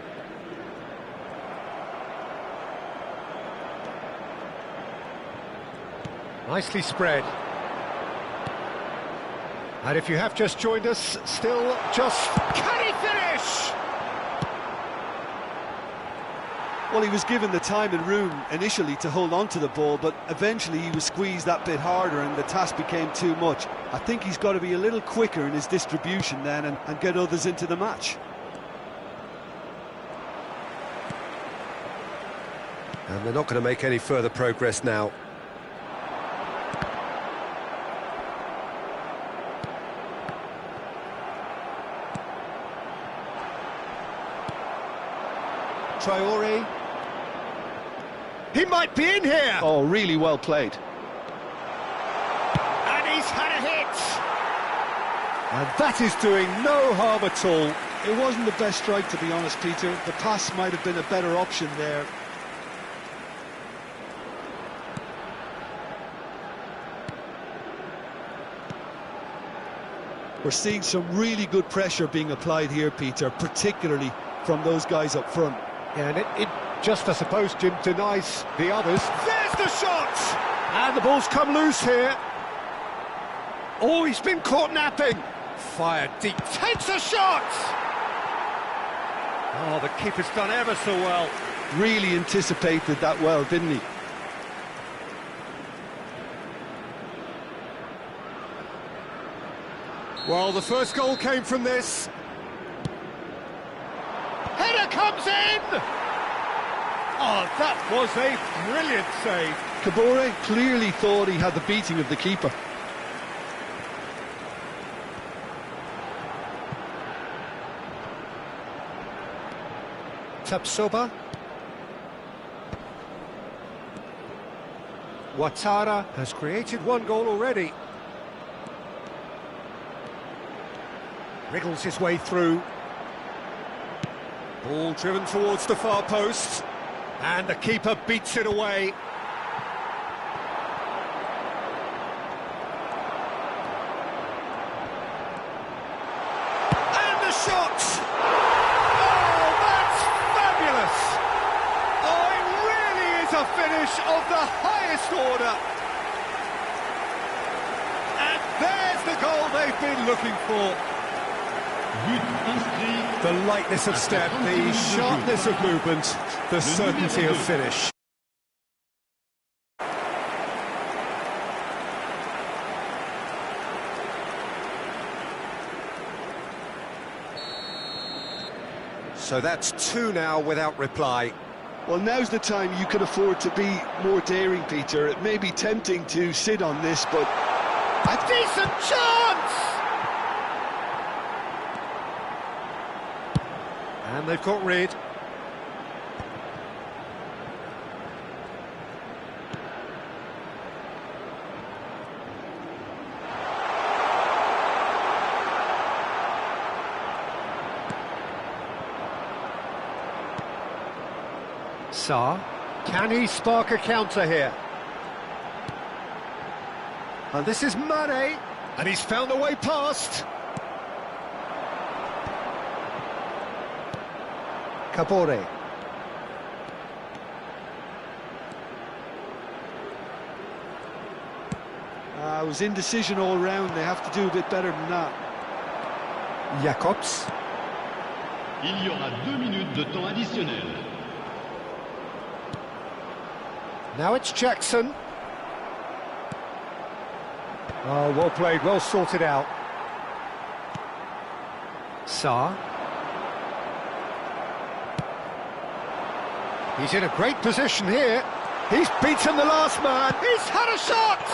Nicely spread. And if you have just joined us, still just... Can he finish?
Well, he was given the time and room initially to hold on to the ball, but eventually he was squeezed that bit harder and the task became too much. I think he's got to be a little quicker in his distribution then and get others into the match.
And they're not going to make any further progress now. Traore. He might be in here!
Oh, really well played.
And he's had a hit! And that is doing no harm at all.
It wasn't the best strike, to be honest, Peter. The pass might have been a better option there. We're seeing some really good pressure being applied here, Peter, particularly from those guys up front.
Yeah, and it just, I suppose, Jim, denies the others. There's the shot! And the ball's come loose here. Oh, he's been caught napping. Fired deep, takes a shot! Oh, the keeper's done ever so well.
Really anticipated that well, didn't he?
Well, the first goal came from this. Header comes in! Oh, that was a brilliant save.
Kabore clearly thought he had the beating of the keeper.
Tapsoba. Ouattara has created one goal already. Wriggles his way through. Ball driven towards the far post. And the keeper beats it away. And the shot! Oh, that's fabulous! Oh, it really is a finish of the highest order. And there's the goal they've been looking for. The lightness of step, the sharpness of movement, the certainty of finish. So that's two now without reply.
Well, now's the time you can afford to be more daring, Peter. It may be tempting to sit on this, but...
A decent chance! And they've got rid. Sarr, can he spark a counter here? And this is Mane, and he's found a way past. Kabore.
It was indecision all round. They have to do a bit better than that.
Jacobs.
Il y aura 2 minutes de temps additionnel.
Now it's Jackson. Oh, well played, well sorted out. Sarr. He's in a great position here. He's beaten the last man. He's had a shot!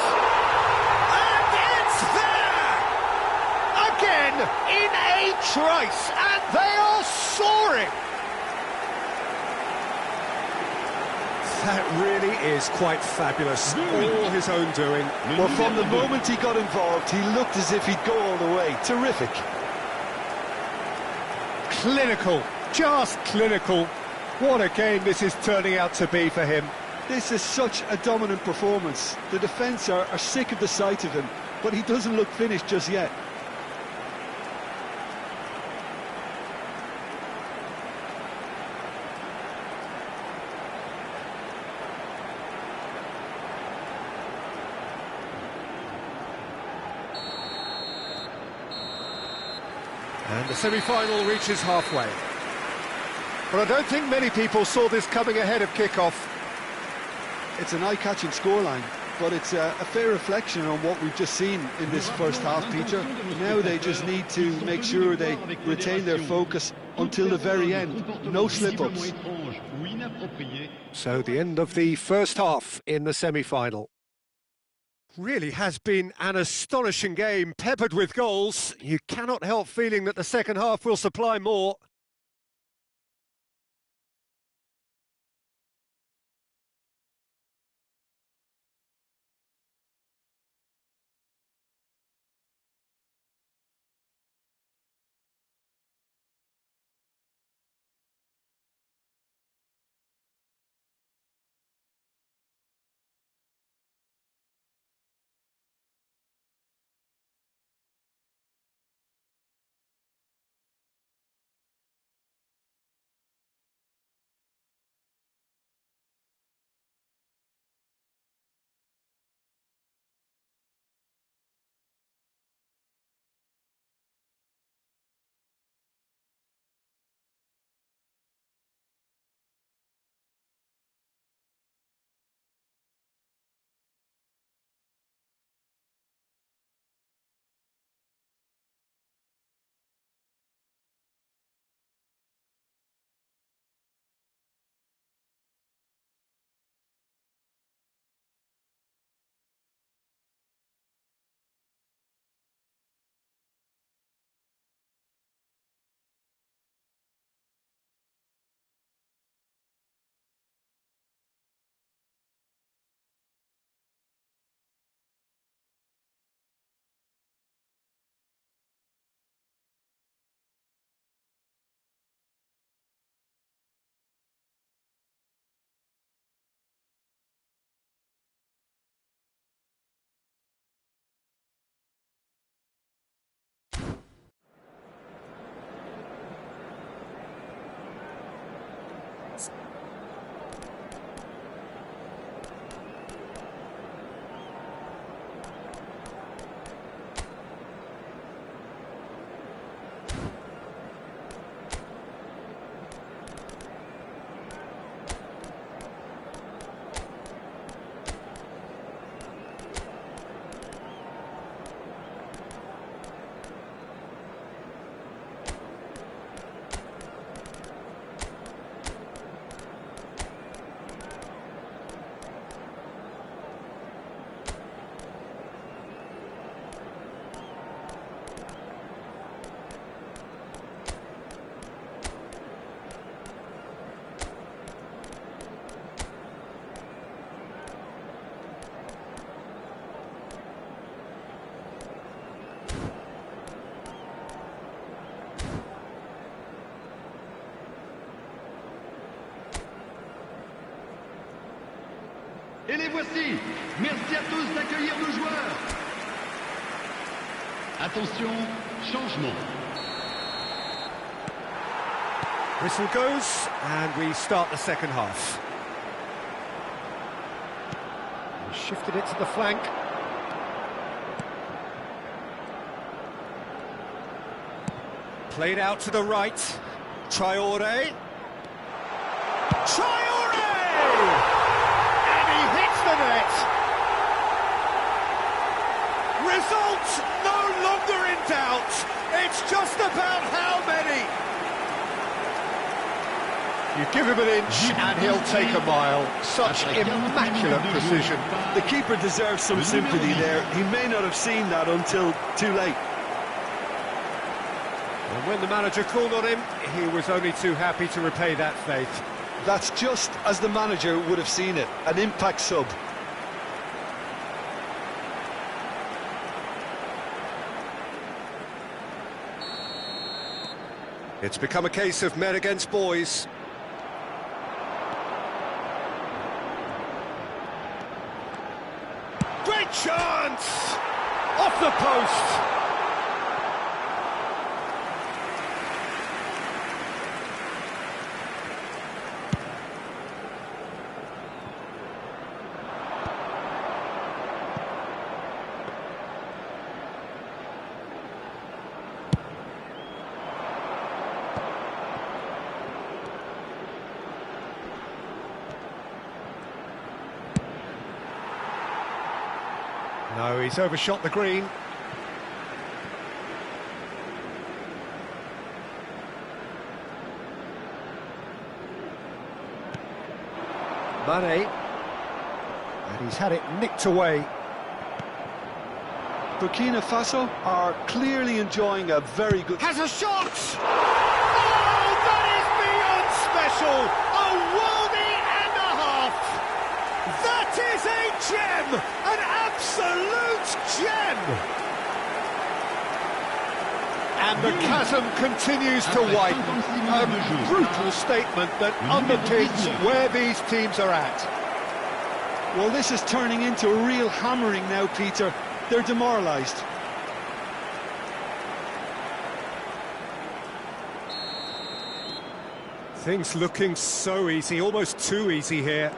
And it's there! Again, in a trice, and they are soaring! That really is quite fabulous. All his own doing.
Well, from the moment he got involved, he looked as if he'd go all the way. Terrific.
Clinical, just clinical. What a game this is turning out to be for him.
This is such a dominant performance. The defence are sick of the sight of him, but he doesn't look finished just yet.
And the semi-final reaches halfway. But I don't think many people saw this coming ahead of kick-off.
It's an eye-catching scoreline, but it's a fair reflection on what we've just seen in this first half, Peter. Now they just need to make sure they retain their focus until the very end. No slip-ups.
So the end of the first half in the semi-final. Really has been an astonishing game, peppered with goals. You cannot help feeling that the second half will supply more.
Et les voici. Merci à tous d'accueillir nos joueurs. Attention, changement.
Whistle goes, and we start the second half. He shifted it to the flank. Played out to the right. Traoré. Traoré! And he hits the net. Result no longer in doubt. It's just about how many. You give him an inch and he'll take a mile. Such immaculate precision.
The keeper deserves some sympathy there. He may not have seen that until too late.
And when the manager called on him, he was only too happy to repay that faith.
That's just as the manager would have seen it, an impact sub.
It's become a case of men against boys. Great chance! Off the post! No, he's overshot the green. Mane. And he's had it nicked away.
Burkina Faso are clearly enjoying a very good...
Has a shot! Oh, that is beyond special! A worldie and a half! That is a gem! An absolute gem! And the chasm continues to widen. A brutal statement that underpins where these teams are at.
Well, this is turning into a real hammering now, Peter. They're demoralised.
Things looking so easy, almost too easy here.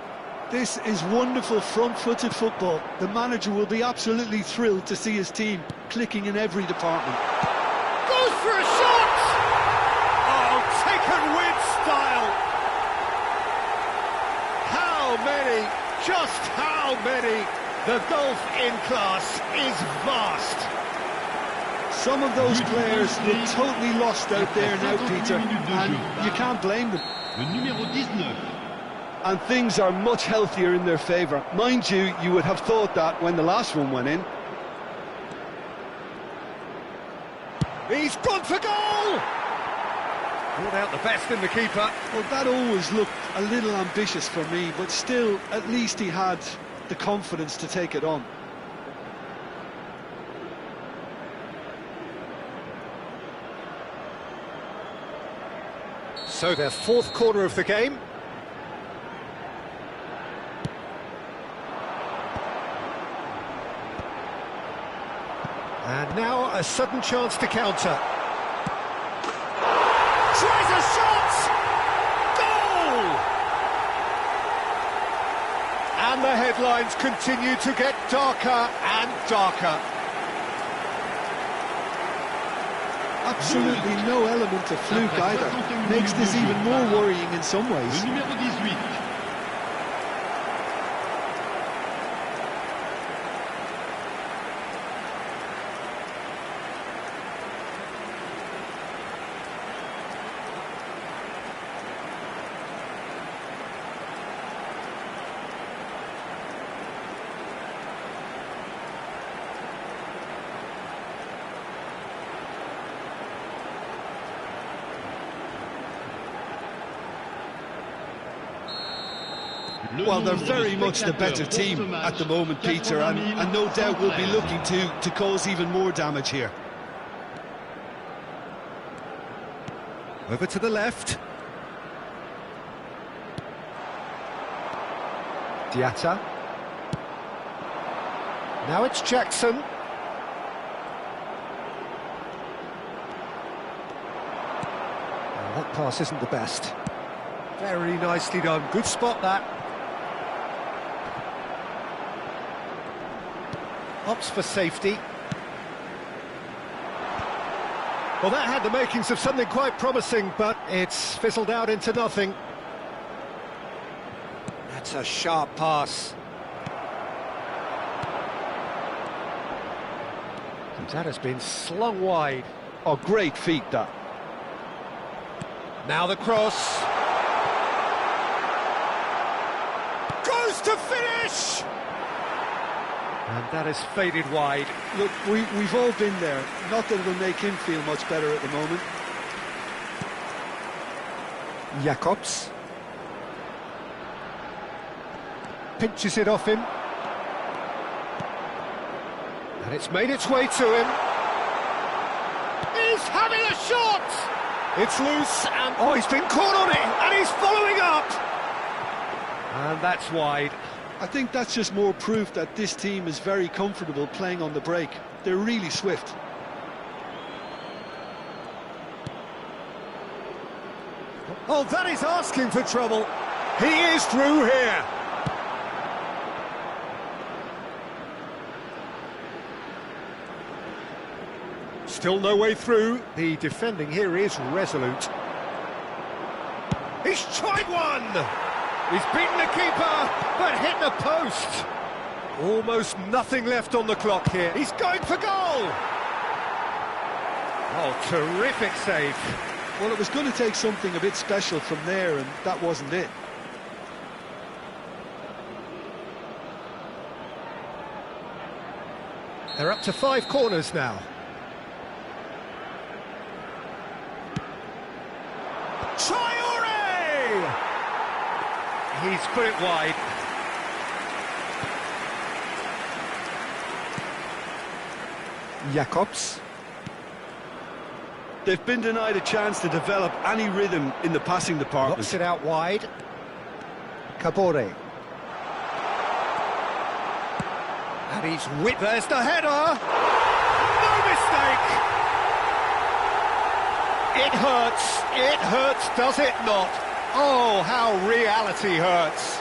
This is wonderful front-footed football. The manager will be absolutely thrilled to see his team clicking in every department.
Goes for a shot! Oh, taken with style! How many, just how many? The gulf in class is vast.
Some of those players look totally lost out there now, Peter, and you can't blame them.
Le numéro 19.
And things are much healthier in their favour. Mind you, you would have thought that when the last one went in.
He's gone for goal! Pulled out the best in the keeper.
Well, that always looked a little ambitious for me, but still, at least he had the confidence to take it on.
So their fourth corner of the game. And now a sudden chance to counter. Tries a shot! Goal! And the headlines continue to get darker and darker.
Absolutely no element of fluke either. Makes this even more worrying in some ways.
Le numéro 18.
Well, they're very much the better team at the moment, Peter, and no doubt will be looking to cause even more damage here.
Over to the left. Diatta. Now it's Jackson. That pass isn't the best. Very nicely done. Good spot, that. Opts for safety. Well, that had the makings of something quite promising, but it's fizzled out into nothing. That's a sharp pass. That has been slung wide.
Oh, great feat, that.
Now the cross. Goes to finish! And that is faded wide.
Look, we've all been there. Not that it'll make him feel much better at the moment.
Jacobs. Pinches it off him. And it's made its way to him. He's having a shot! It's loose, and oh, he's been caught on it, and he's following up! And that's wide.
I think that's just more proof that this team is very comfortable playing on the break. They're really swift.
Oh, that is asking for trouble. He is through here. Still no way through. The defending here is resolute. He's tried one! He's beaten the keeper, but hit the post. Almost nothing left on the clock here. He's going for goal! Oh, terrific save.
Well, it was going to take something a bit special from there, and that wasn't it.
They're up to 5 corners now. Traoré! He's put it wide. Jacobs.
They've been denied a chance to develop any rhythm in the passing department.
Knocks it out wide. Kabore. And he's whipped. There's the header! No mistake! It hurts, does it not? Oh, how reality hurts.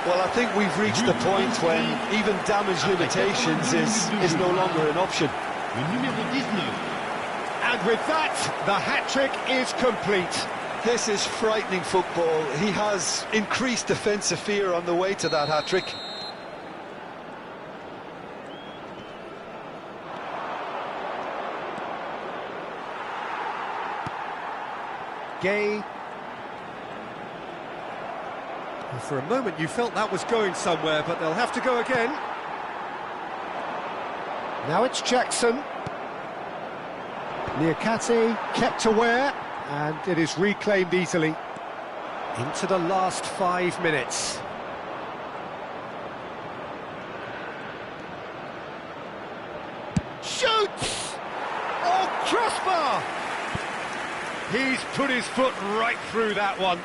Well, I think we've reached the point when even damage limitations is no longer an option.
Le numéro 19.
And with that, the hat-trick is complete.
This is frightening football. He has increased defensive fear on the way to that hat-trick.
Gay. Well, for a moment you felt that was going somewhere, but they'll have to go again. Now it's Jackson. Niakate kept aware, and it is reclaimed easily. Into the last 5 minutes. Shoots! Oh, crossbar! He's put his foot right through that one.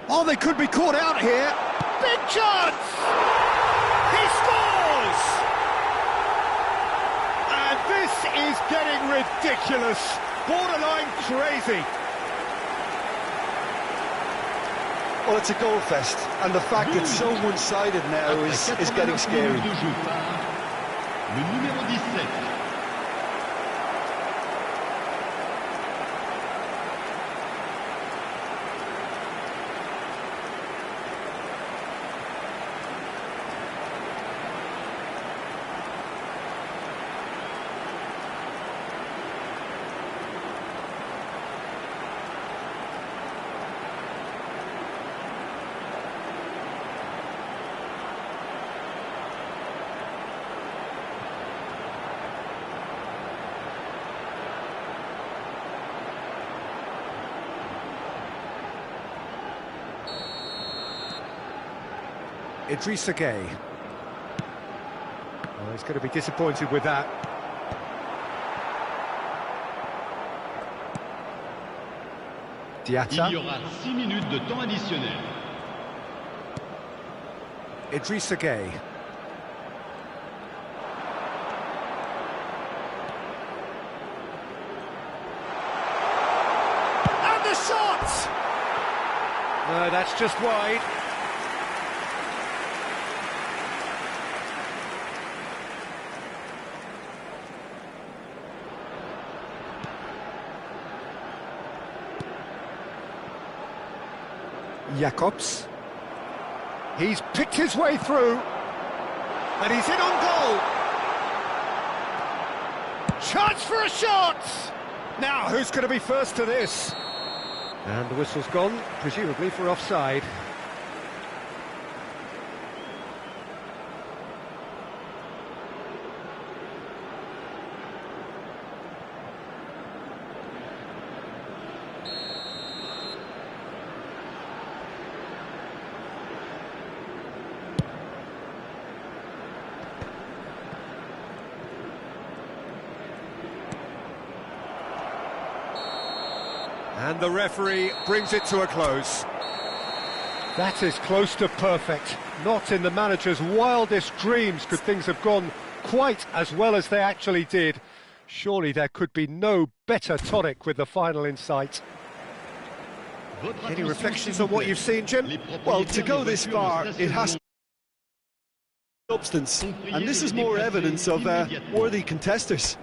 Oh, they could be caught out here. Big chance! He scores! And this is getting ridiculous. Borderline crazy.
Well, it's a goal fest, and the fact it's so one-sided now is getting scary.
Le numéro 17.
Idrissa Gueye. Well, he's going to be disappointed with that. Diatta.
Il y aura 6 minutes de temps additionnel.
Idrissa Gueye. And the shot! No, that's just wide. Jacobs. He's picked his way through, and he's in on goal. Chance for a shot! Now, who's going to be first to this? And the whistle's gone, presumably for offside. And the referee brings it to a close. That is close to perfect. Not in the manager's wildest dreams could things have gone quite as well as they actually did. Surely there could be no better tonic with the final in sight. Any reflections on what you've seen, Jim?
Well, to go this far, it has substance, and this is more evidence of worthy contesters.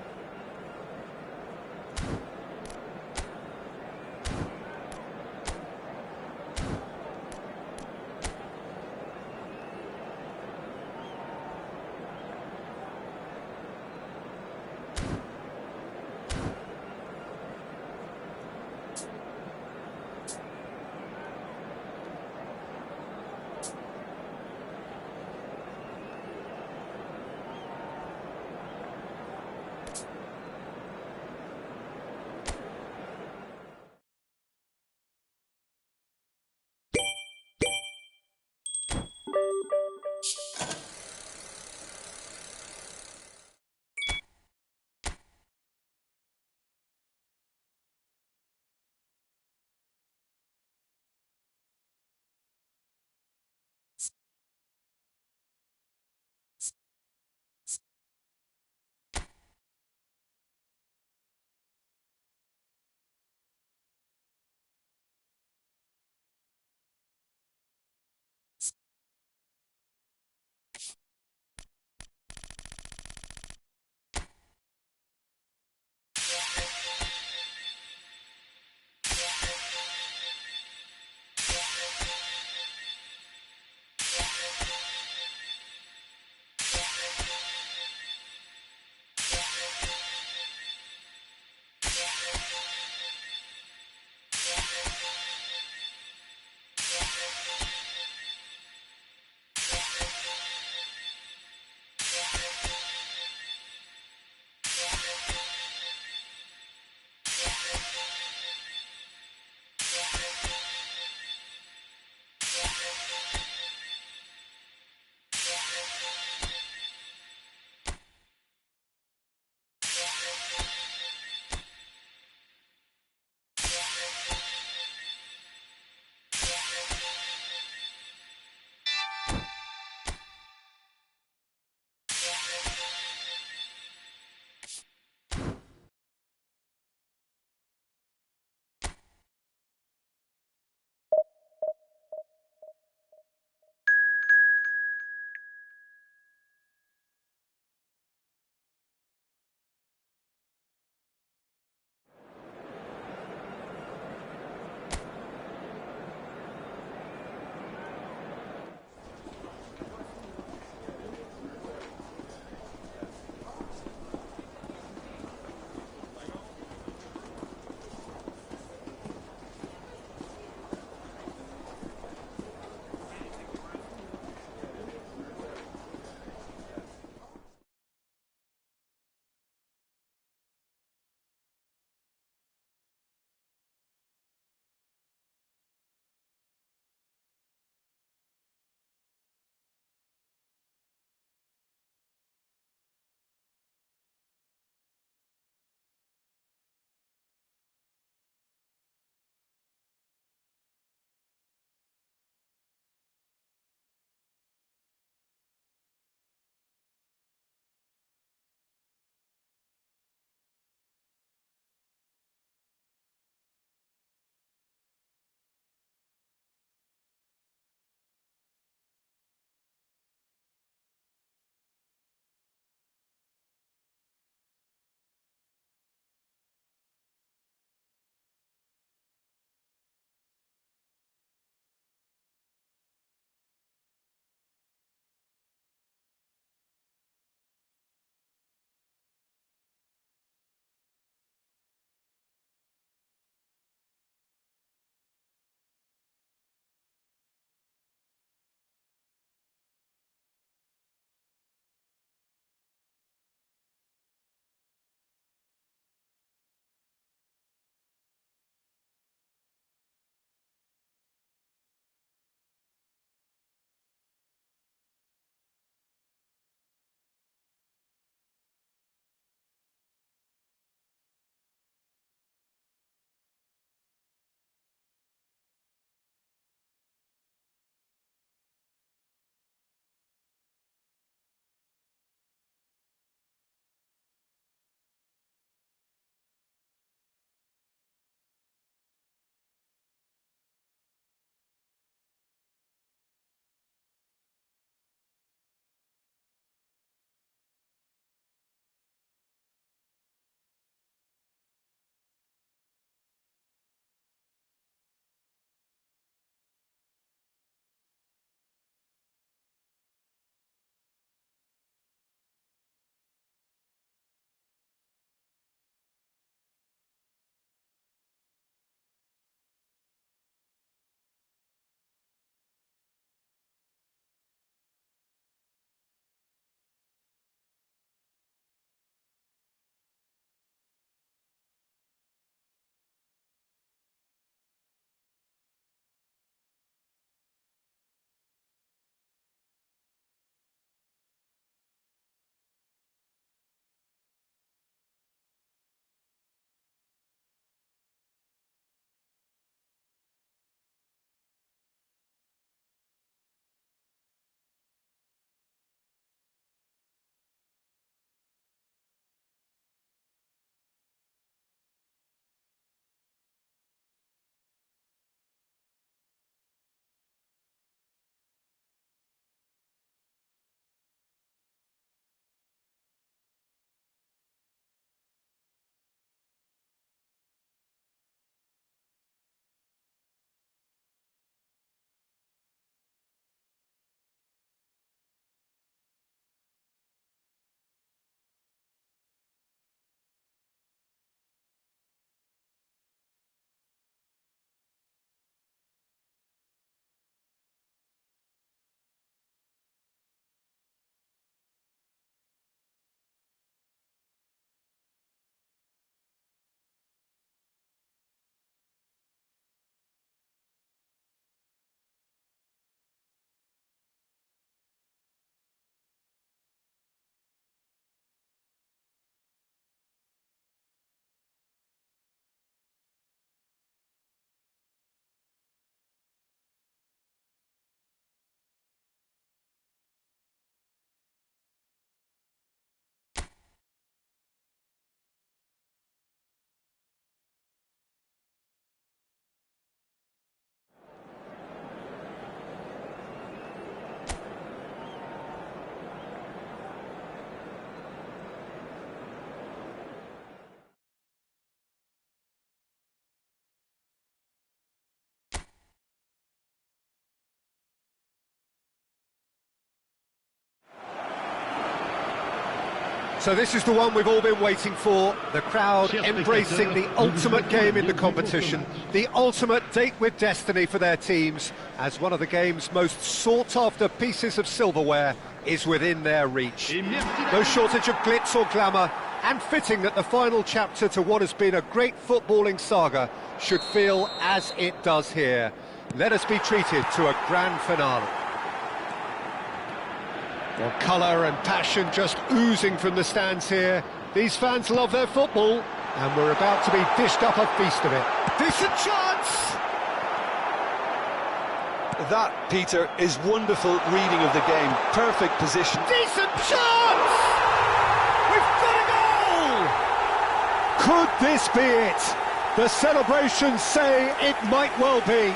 So this is the one we've all been waiting for, the crowd embracing the ultimate game in the competition, the ultimate date with destiny for their teams, as one of the game's most sought-after pieces of silverware is within their reach. No shortage of glitz or glamour, and fitting that the final chapter to what has been a great footballing saga should feel as it does here. Let us be treated to a grand finale. Well, colour and passion just oozing from the stands here. These fans love their football, and we're about to be dished up a feast of it. Decent chance!
That, Peter, is wonderful reading of the game. Perfect position.
Decent chance! We've got a goal! Could this be it? The celebrations say it might well be.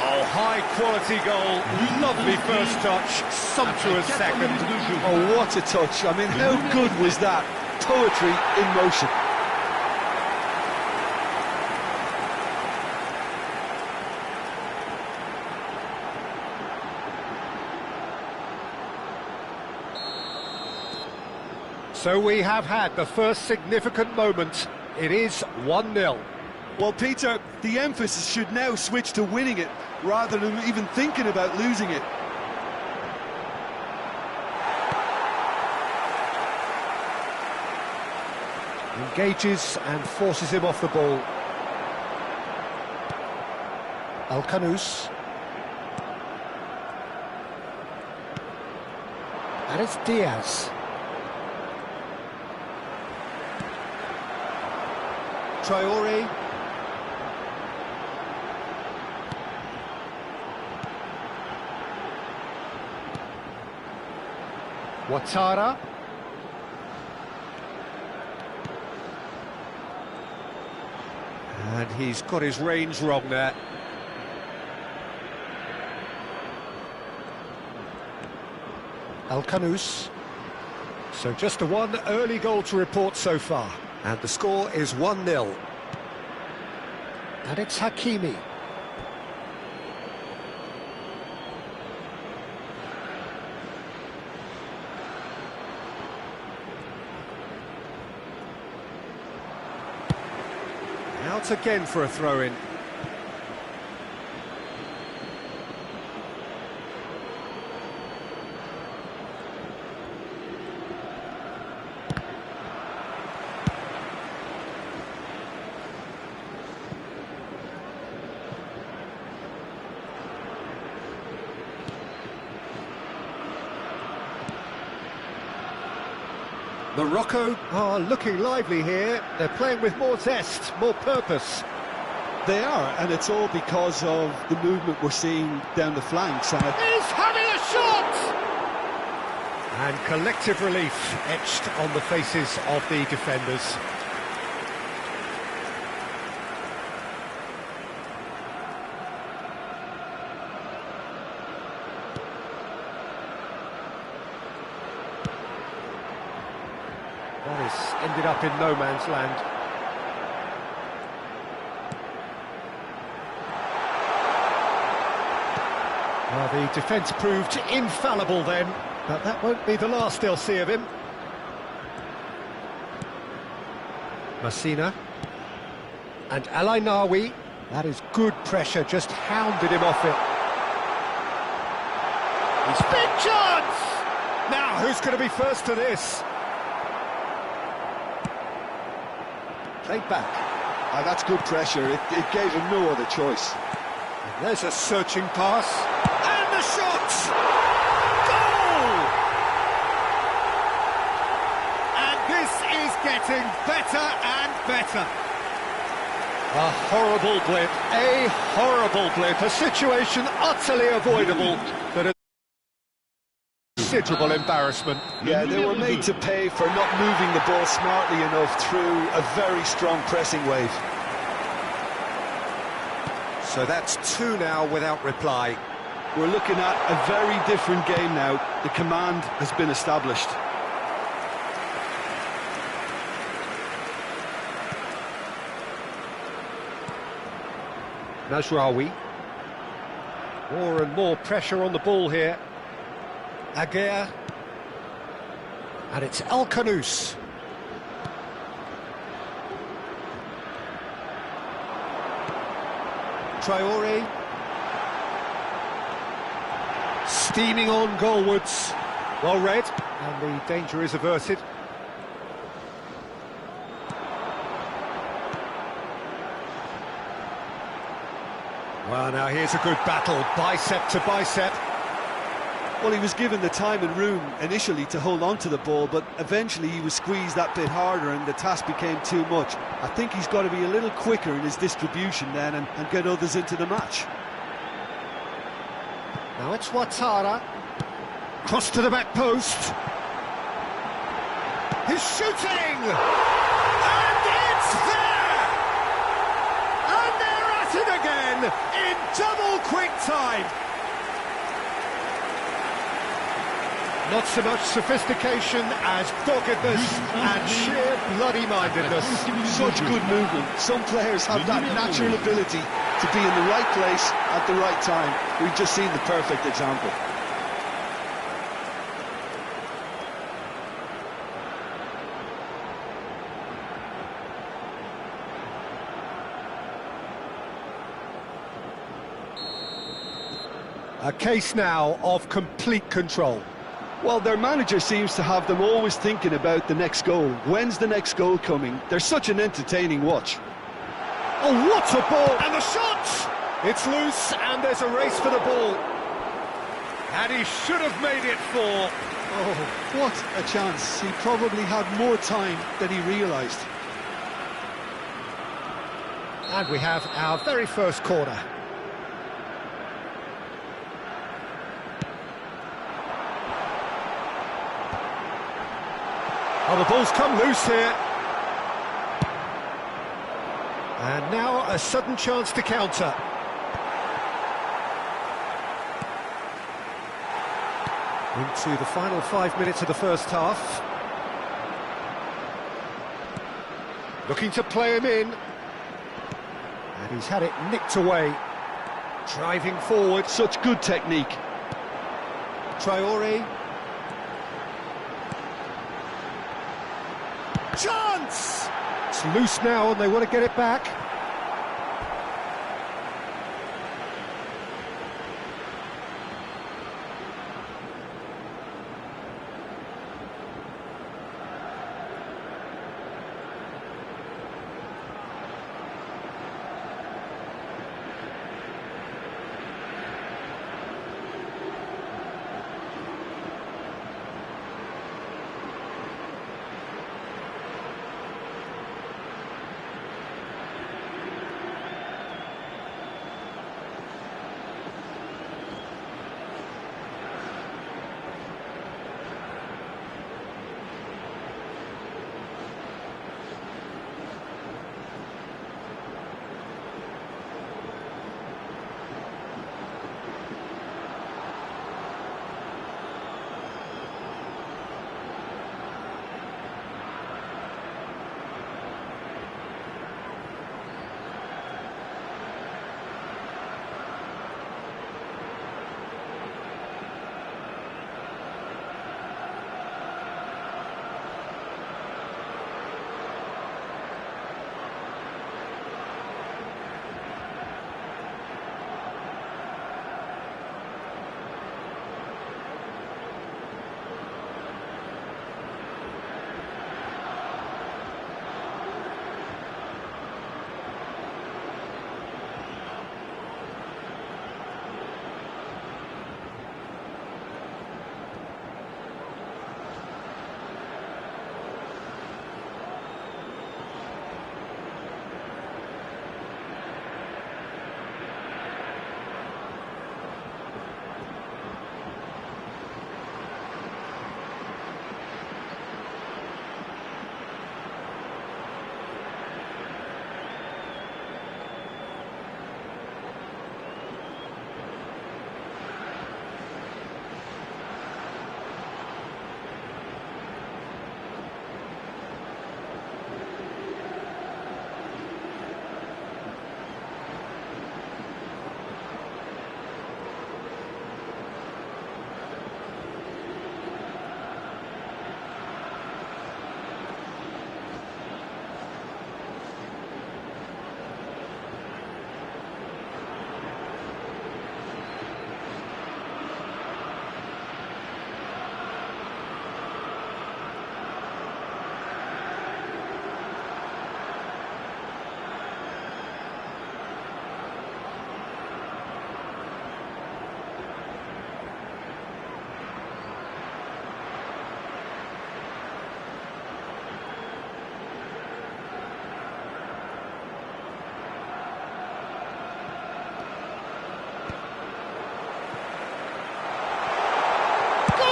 Oh, high-quality goal, lovely first touch, sumptuous second.
Oh, what a touch. I mean, how good was that? Poetry in motion.
So we have had the first significant moment. It is 1-0.
Well, Peter, the emphasis should now switch to winning it, rather than even thinking about losing it.
Engages and forces him off the ball. Al-Khanous. And it's Diaz. Traore. Ouattara. And he's got his range wrong there. Al-Khanous. So just the one early goal to report so far. And the score is 1-0. And it's Hakimi. Out again for a throw-in. Morocco are looking lively here. They're playing with more zest, more purpose.
They are, and it's all because of the movement we're seeing down the flanks. And
He's having a shot! And collective relief etched on the faces of the defenders. That has ended up in no man's land. Well, the defence proved infallible then, but that won't be the last they'll see of him. Masina. And El Ainaoui. That is good pressure, just hounded him off it. He's big chance! Now, who's going to be first to this? Played back.
oh, that's good pressure. It gave him no other choice.
And there's a searching pass. And the shot! Goal! And this is getting better and better. A horrible blip, a situation utterly avoidable, but a considerable embarrassment.
Yeah, they were made to pay for not moving the ball smartly enough through a very strong pressing wave.
So that's two now without reply.
We're looking at a very different game now. The command has been established.
Mazraoui. More and more pressure on the ball here. Aguirre. And it's El Khanous. Traore. Steaming on goalwards. Well read, and the danger is averted. Well, now here's a good battle, bicep to bicep.
Well, he was given the time and room initially to hold on to the ball, but eventually he was squeezed that bit harder and the task became too much. I think he's got to be a little quicker in his distribution then and get others into the match.
Now it's Ouattara. Cross to the back post. He's shooting! And it's there! And they're at it again in double quick time. Not so much sophistication as doggedness and sheer bloody-mindedness.
Such good movement. Some players have that natural ability to be in the right place at the right time. We've just seen the perfect example.
A case now of complete control.
Well, their manager seems to have them always thinking about the next goal. When's the next goal coming? They're such an entertaining watch.
Oh, what a ball! And the shot! It's loose, and there's a race for the ball. And he should have made it 4.
Oh, what a chance. He probably had more time than he realised.
And we have our very first corner. Oh, the ball's come loose here. And now a sudden chance to counter. Into the final 5 minutes of the first half. Looking to play him in. And he's had it nicked away. Driving forward.
Such good technique.
Traore. Chance! It's loose now and they want to get it back.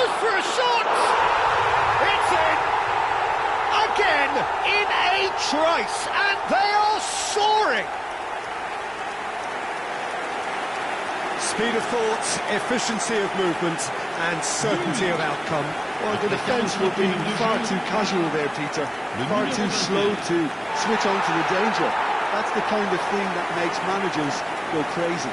goes for a shot! It's in! Again, in a trice, and they are soaring!
Speed of thought, efficiency of movement, and certainty of outcome.
Well, the defence will be far too casual there, Peter. Far too slow to switch on to the danger. That's the kind of thing that makes managers go crazy.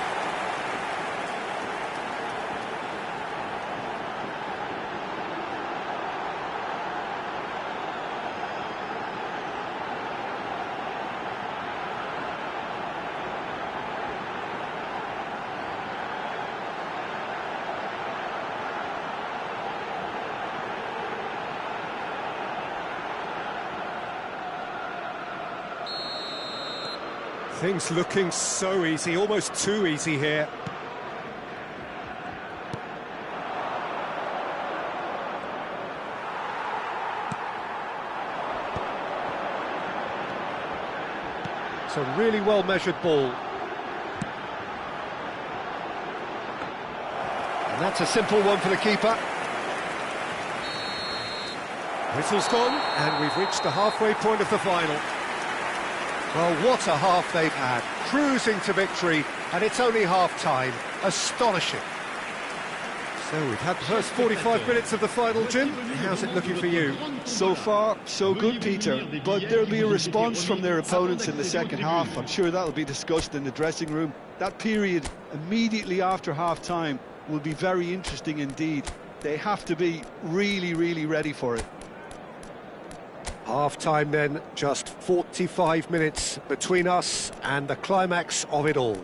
Things looking so easy, almost too easy here.
It's a really well-measured ball. And that's a simple one for the keeper.
Whistle's gone, and we've reached the halfway point of the final.
Well, what a half they've had, cruising to victory, and it's only half-time. Astonishing.
So we've had the first 45 minutes of the final, Jim. How's it looking for you?
So far, so good, Peter. But there'll be a response from their opponents in the second half. I'm sure that'll be discussed in the dressing room. That period immediately after half-time will be very interesting indeed. They have to be really, really ready for it.
Half-time then, just 45 minutes between us and the climax of it all.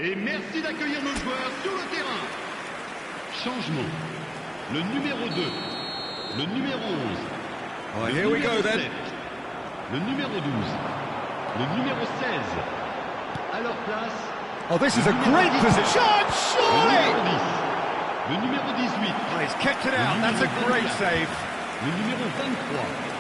Et merci d'accueillir nos joueurs sur le terrain. Changement. Le numéro 2, le numéro 11,
Oh,
le
here we
numéro
go then.
7, le numéro 12, le numéro 16. À leur place,
Oh, this is a great position!
le
Surely!
numéro 10, le numéro 18,
Oh, he's kept it out, that's a great save.
le numéro 23.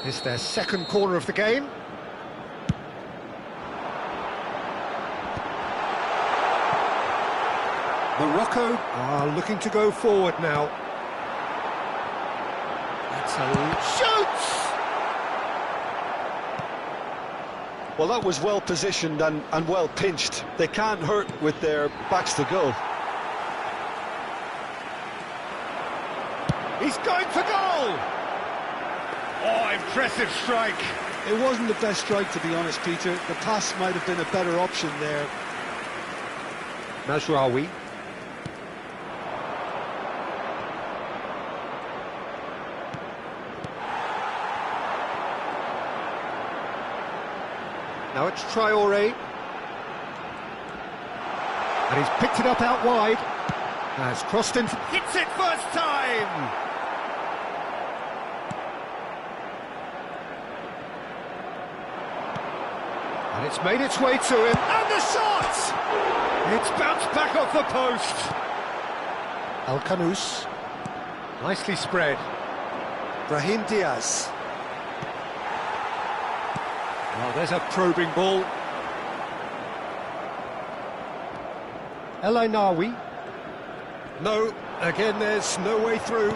It's their second corner of the game. Morocco are looking to go forward now. That's a shoots!
Well, that was well positioned and well pinched. They can't hurt with their backs to goal.
He's going for goal! Oh, impressive strike.
It wasn't the best strike, to be honest, Peter. The pass might have been a better option there.
Mazraoui. Now it's Traoré. And he's picked it up out wide. Has crossed in. Hits it first time! And it's made its way to him. And the shot! It's bounced back off the post. Al-Khanous. Nicely spread.
Brahim Diaz.
Oh, there's a probing ball. El Ainaoui.
No, again there's no way through.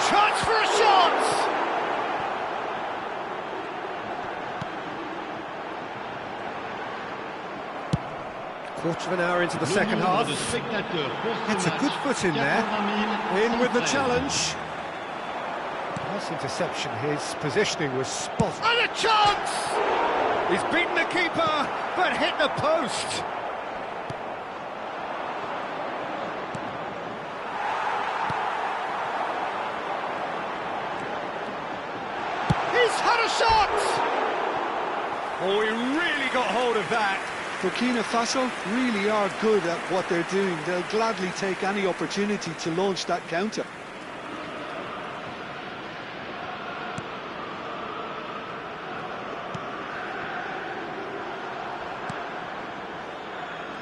Chance for a shot! Quarter of an hour into the second
Le nombre
half.
de spectateurs pour ce
It's a
match,
good foot in there.
80 000
In with the
113.
challenge. Nice interception. His positioning was spot. And a chance! He's beaten the keeper, but hit the post. He's had a shot! Oh, he really got hold of that.
Burkina Faso really are good at what they're doing. They'll gladly take any opportunity to launch that counter.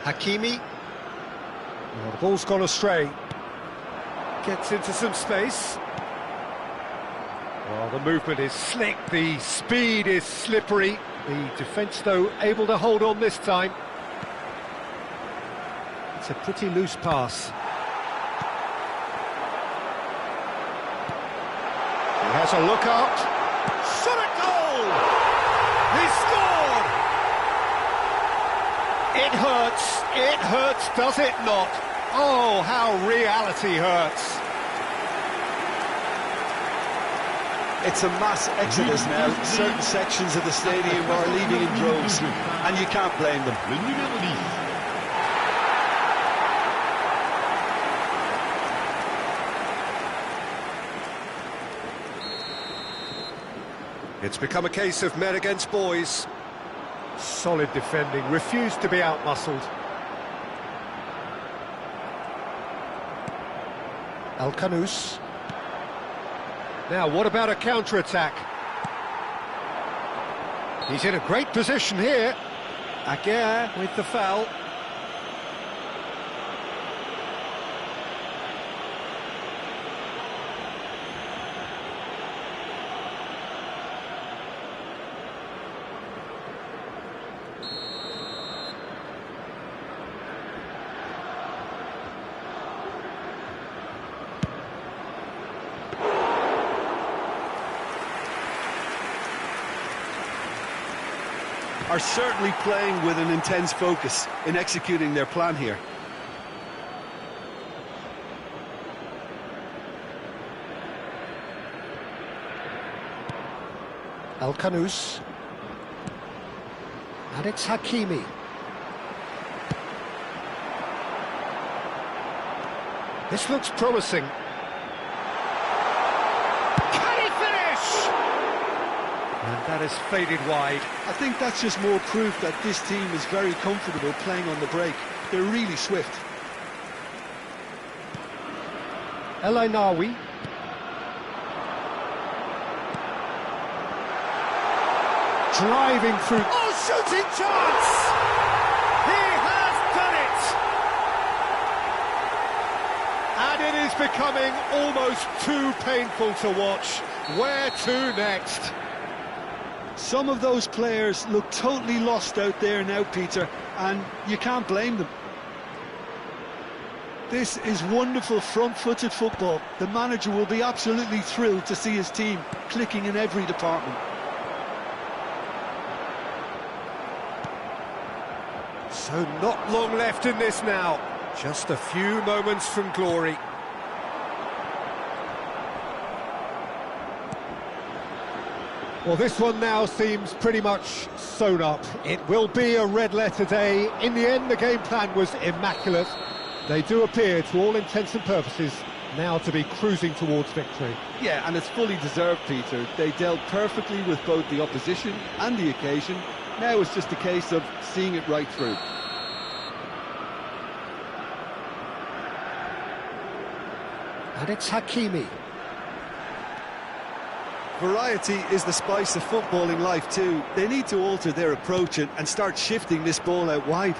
Hakimi. Oh, the ball's gone astray. Gets into some space. Well, the movement is slick, the speed is slippery. The defence, though, able to hold on this time. It's a pretty loose pass. He has a look out. Shot at goal! He scored! It hurts, does it not? Oh, how reality hurts.
It's a mass exodus now. Certain sections of the stadium are leaving in droves, and you can't blame them.
Le numéro 10.
It's become a case of men against boys. Solid defending, refused to be outmuscled. El Kanous. Now, what about a counter-attack? He's in a great position here. Aguirre with the foul.
Are certainly playing with an intense focus in executing their plan here.
El Kanous. And it's Hakimi. This looks promising. Can he finish? And that has faded wide.
I think that's just more proof that this team is very comfortable playing on the break. They're really swift.
El Ainaoui. Driving through. Oh, shooting chance! He has done it! And it is becoming almost too painful to watch. Where to next?
Some of those players look totally lost out there now, Peter, and you can't blame them. This is wonderful front-footed football. The manager will be absolutely thrilled to see his team clicking in every department.
So not long left in this now. Just a few moments from glory. Well, this one now seems pretty much sewn up. It will be a red letter day. In the end, the game plan was immaculate. They do appear, to all intents and purposes, now to be cruising towards victory.
Yeah, and it's fully deserved, Peter. They dealt perfectly with both the opposition and the occasion. Now it's just a case of seeing it right through.
And it's Hakimi.
Variety is the spice of footballing life too. They need to alter their approach and start shifting this ball out wide.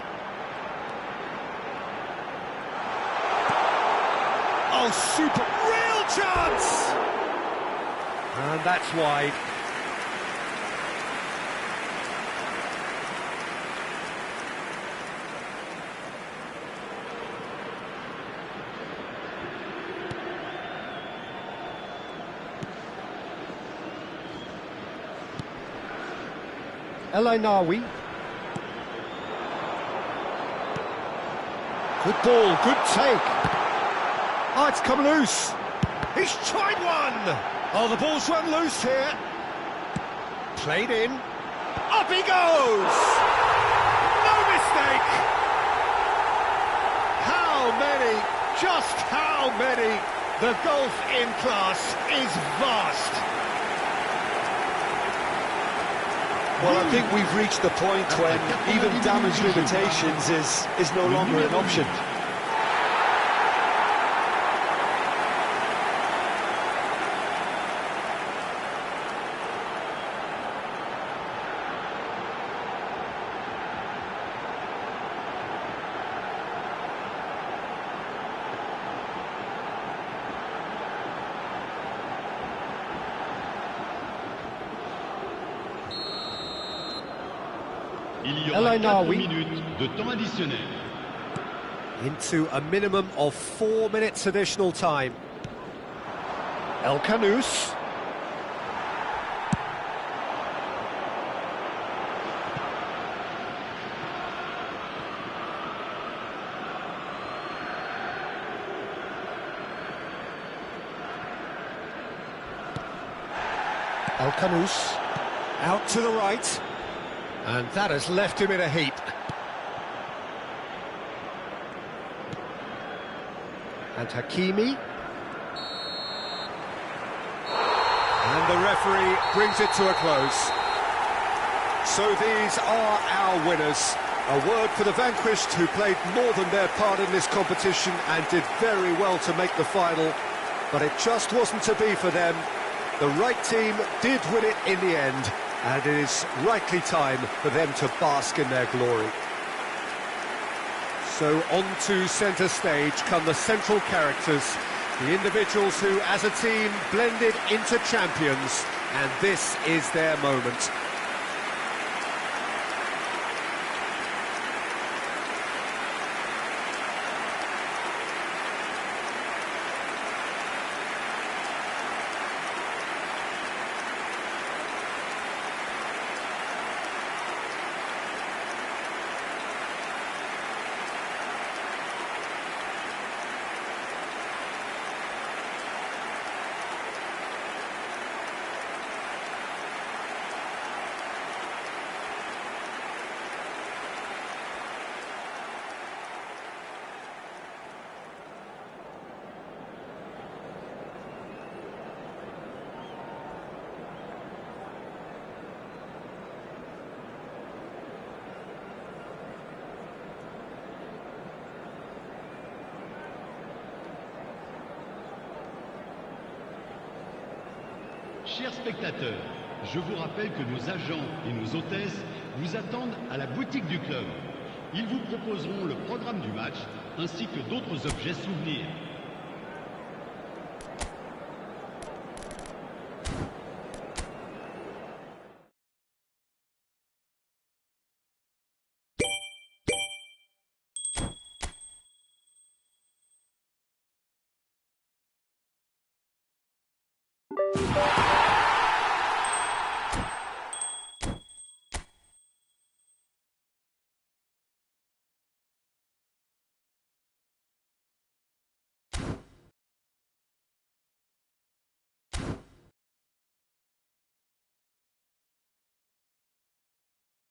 Oh, super, real chance! And that's wide. El Ainaoui. Good ball, good take. Oh, it's come loose. He's tried one. Oh, the ball's run loose here. Played in. Up he goes! No mistake! How many, just how many? The golf in class is vast.
Well, I think we've reached the point when even damage limitations is no longer an option.
Il y aura 4 minutes de temps additionnel.
Into a minimum of 4 minutes additional time. El Khanous. El Khanous. Out to the right. And that has left him in a heap. And Hakimi. And the referee brings it to a close. So these are our winners. A word for the vanquished, who played more than their part in this competition and did very well to make the final. But it just wasn't to be for them. The right team did win it in the end. And it is rightly time for them to bask in their glory. So on to centre stage come the central characters, the individuals who, as a team, blended into champions, and this is their moment.
Chers spectateurs, je vous rappelle que nos agents et nos hôtesses vous attendent à la boutique du club. Ils vous proposeront le programme du match ainsi que d'autres objets souvenirs.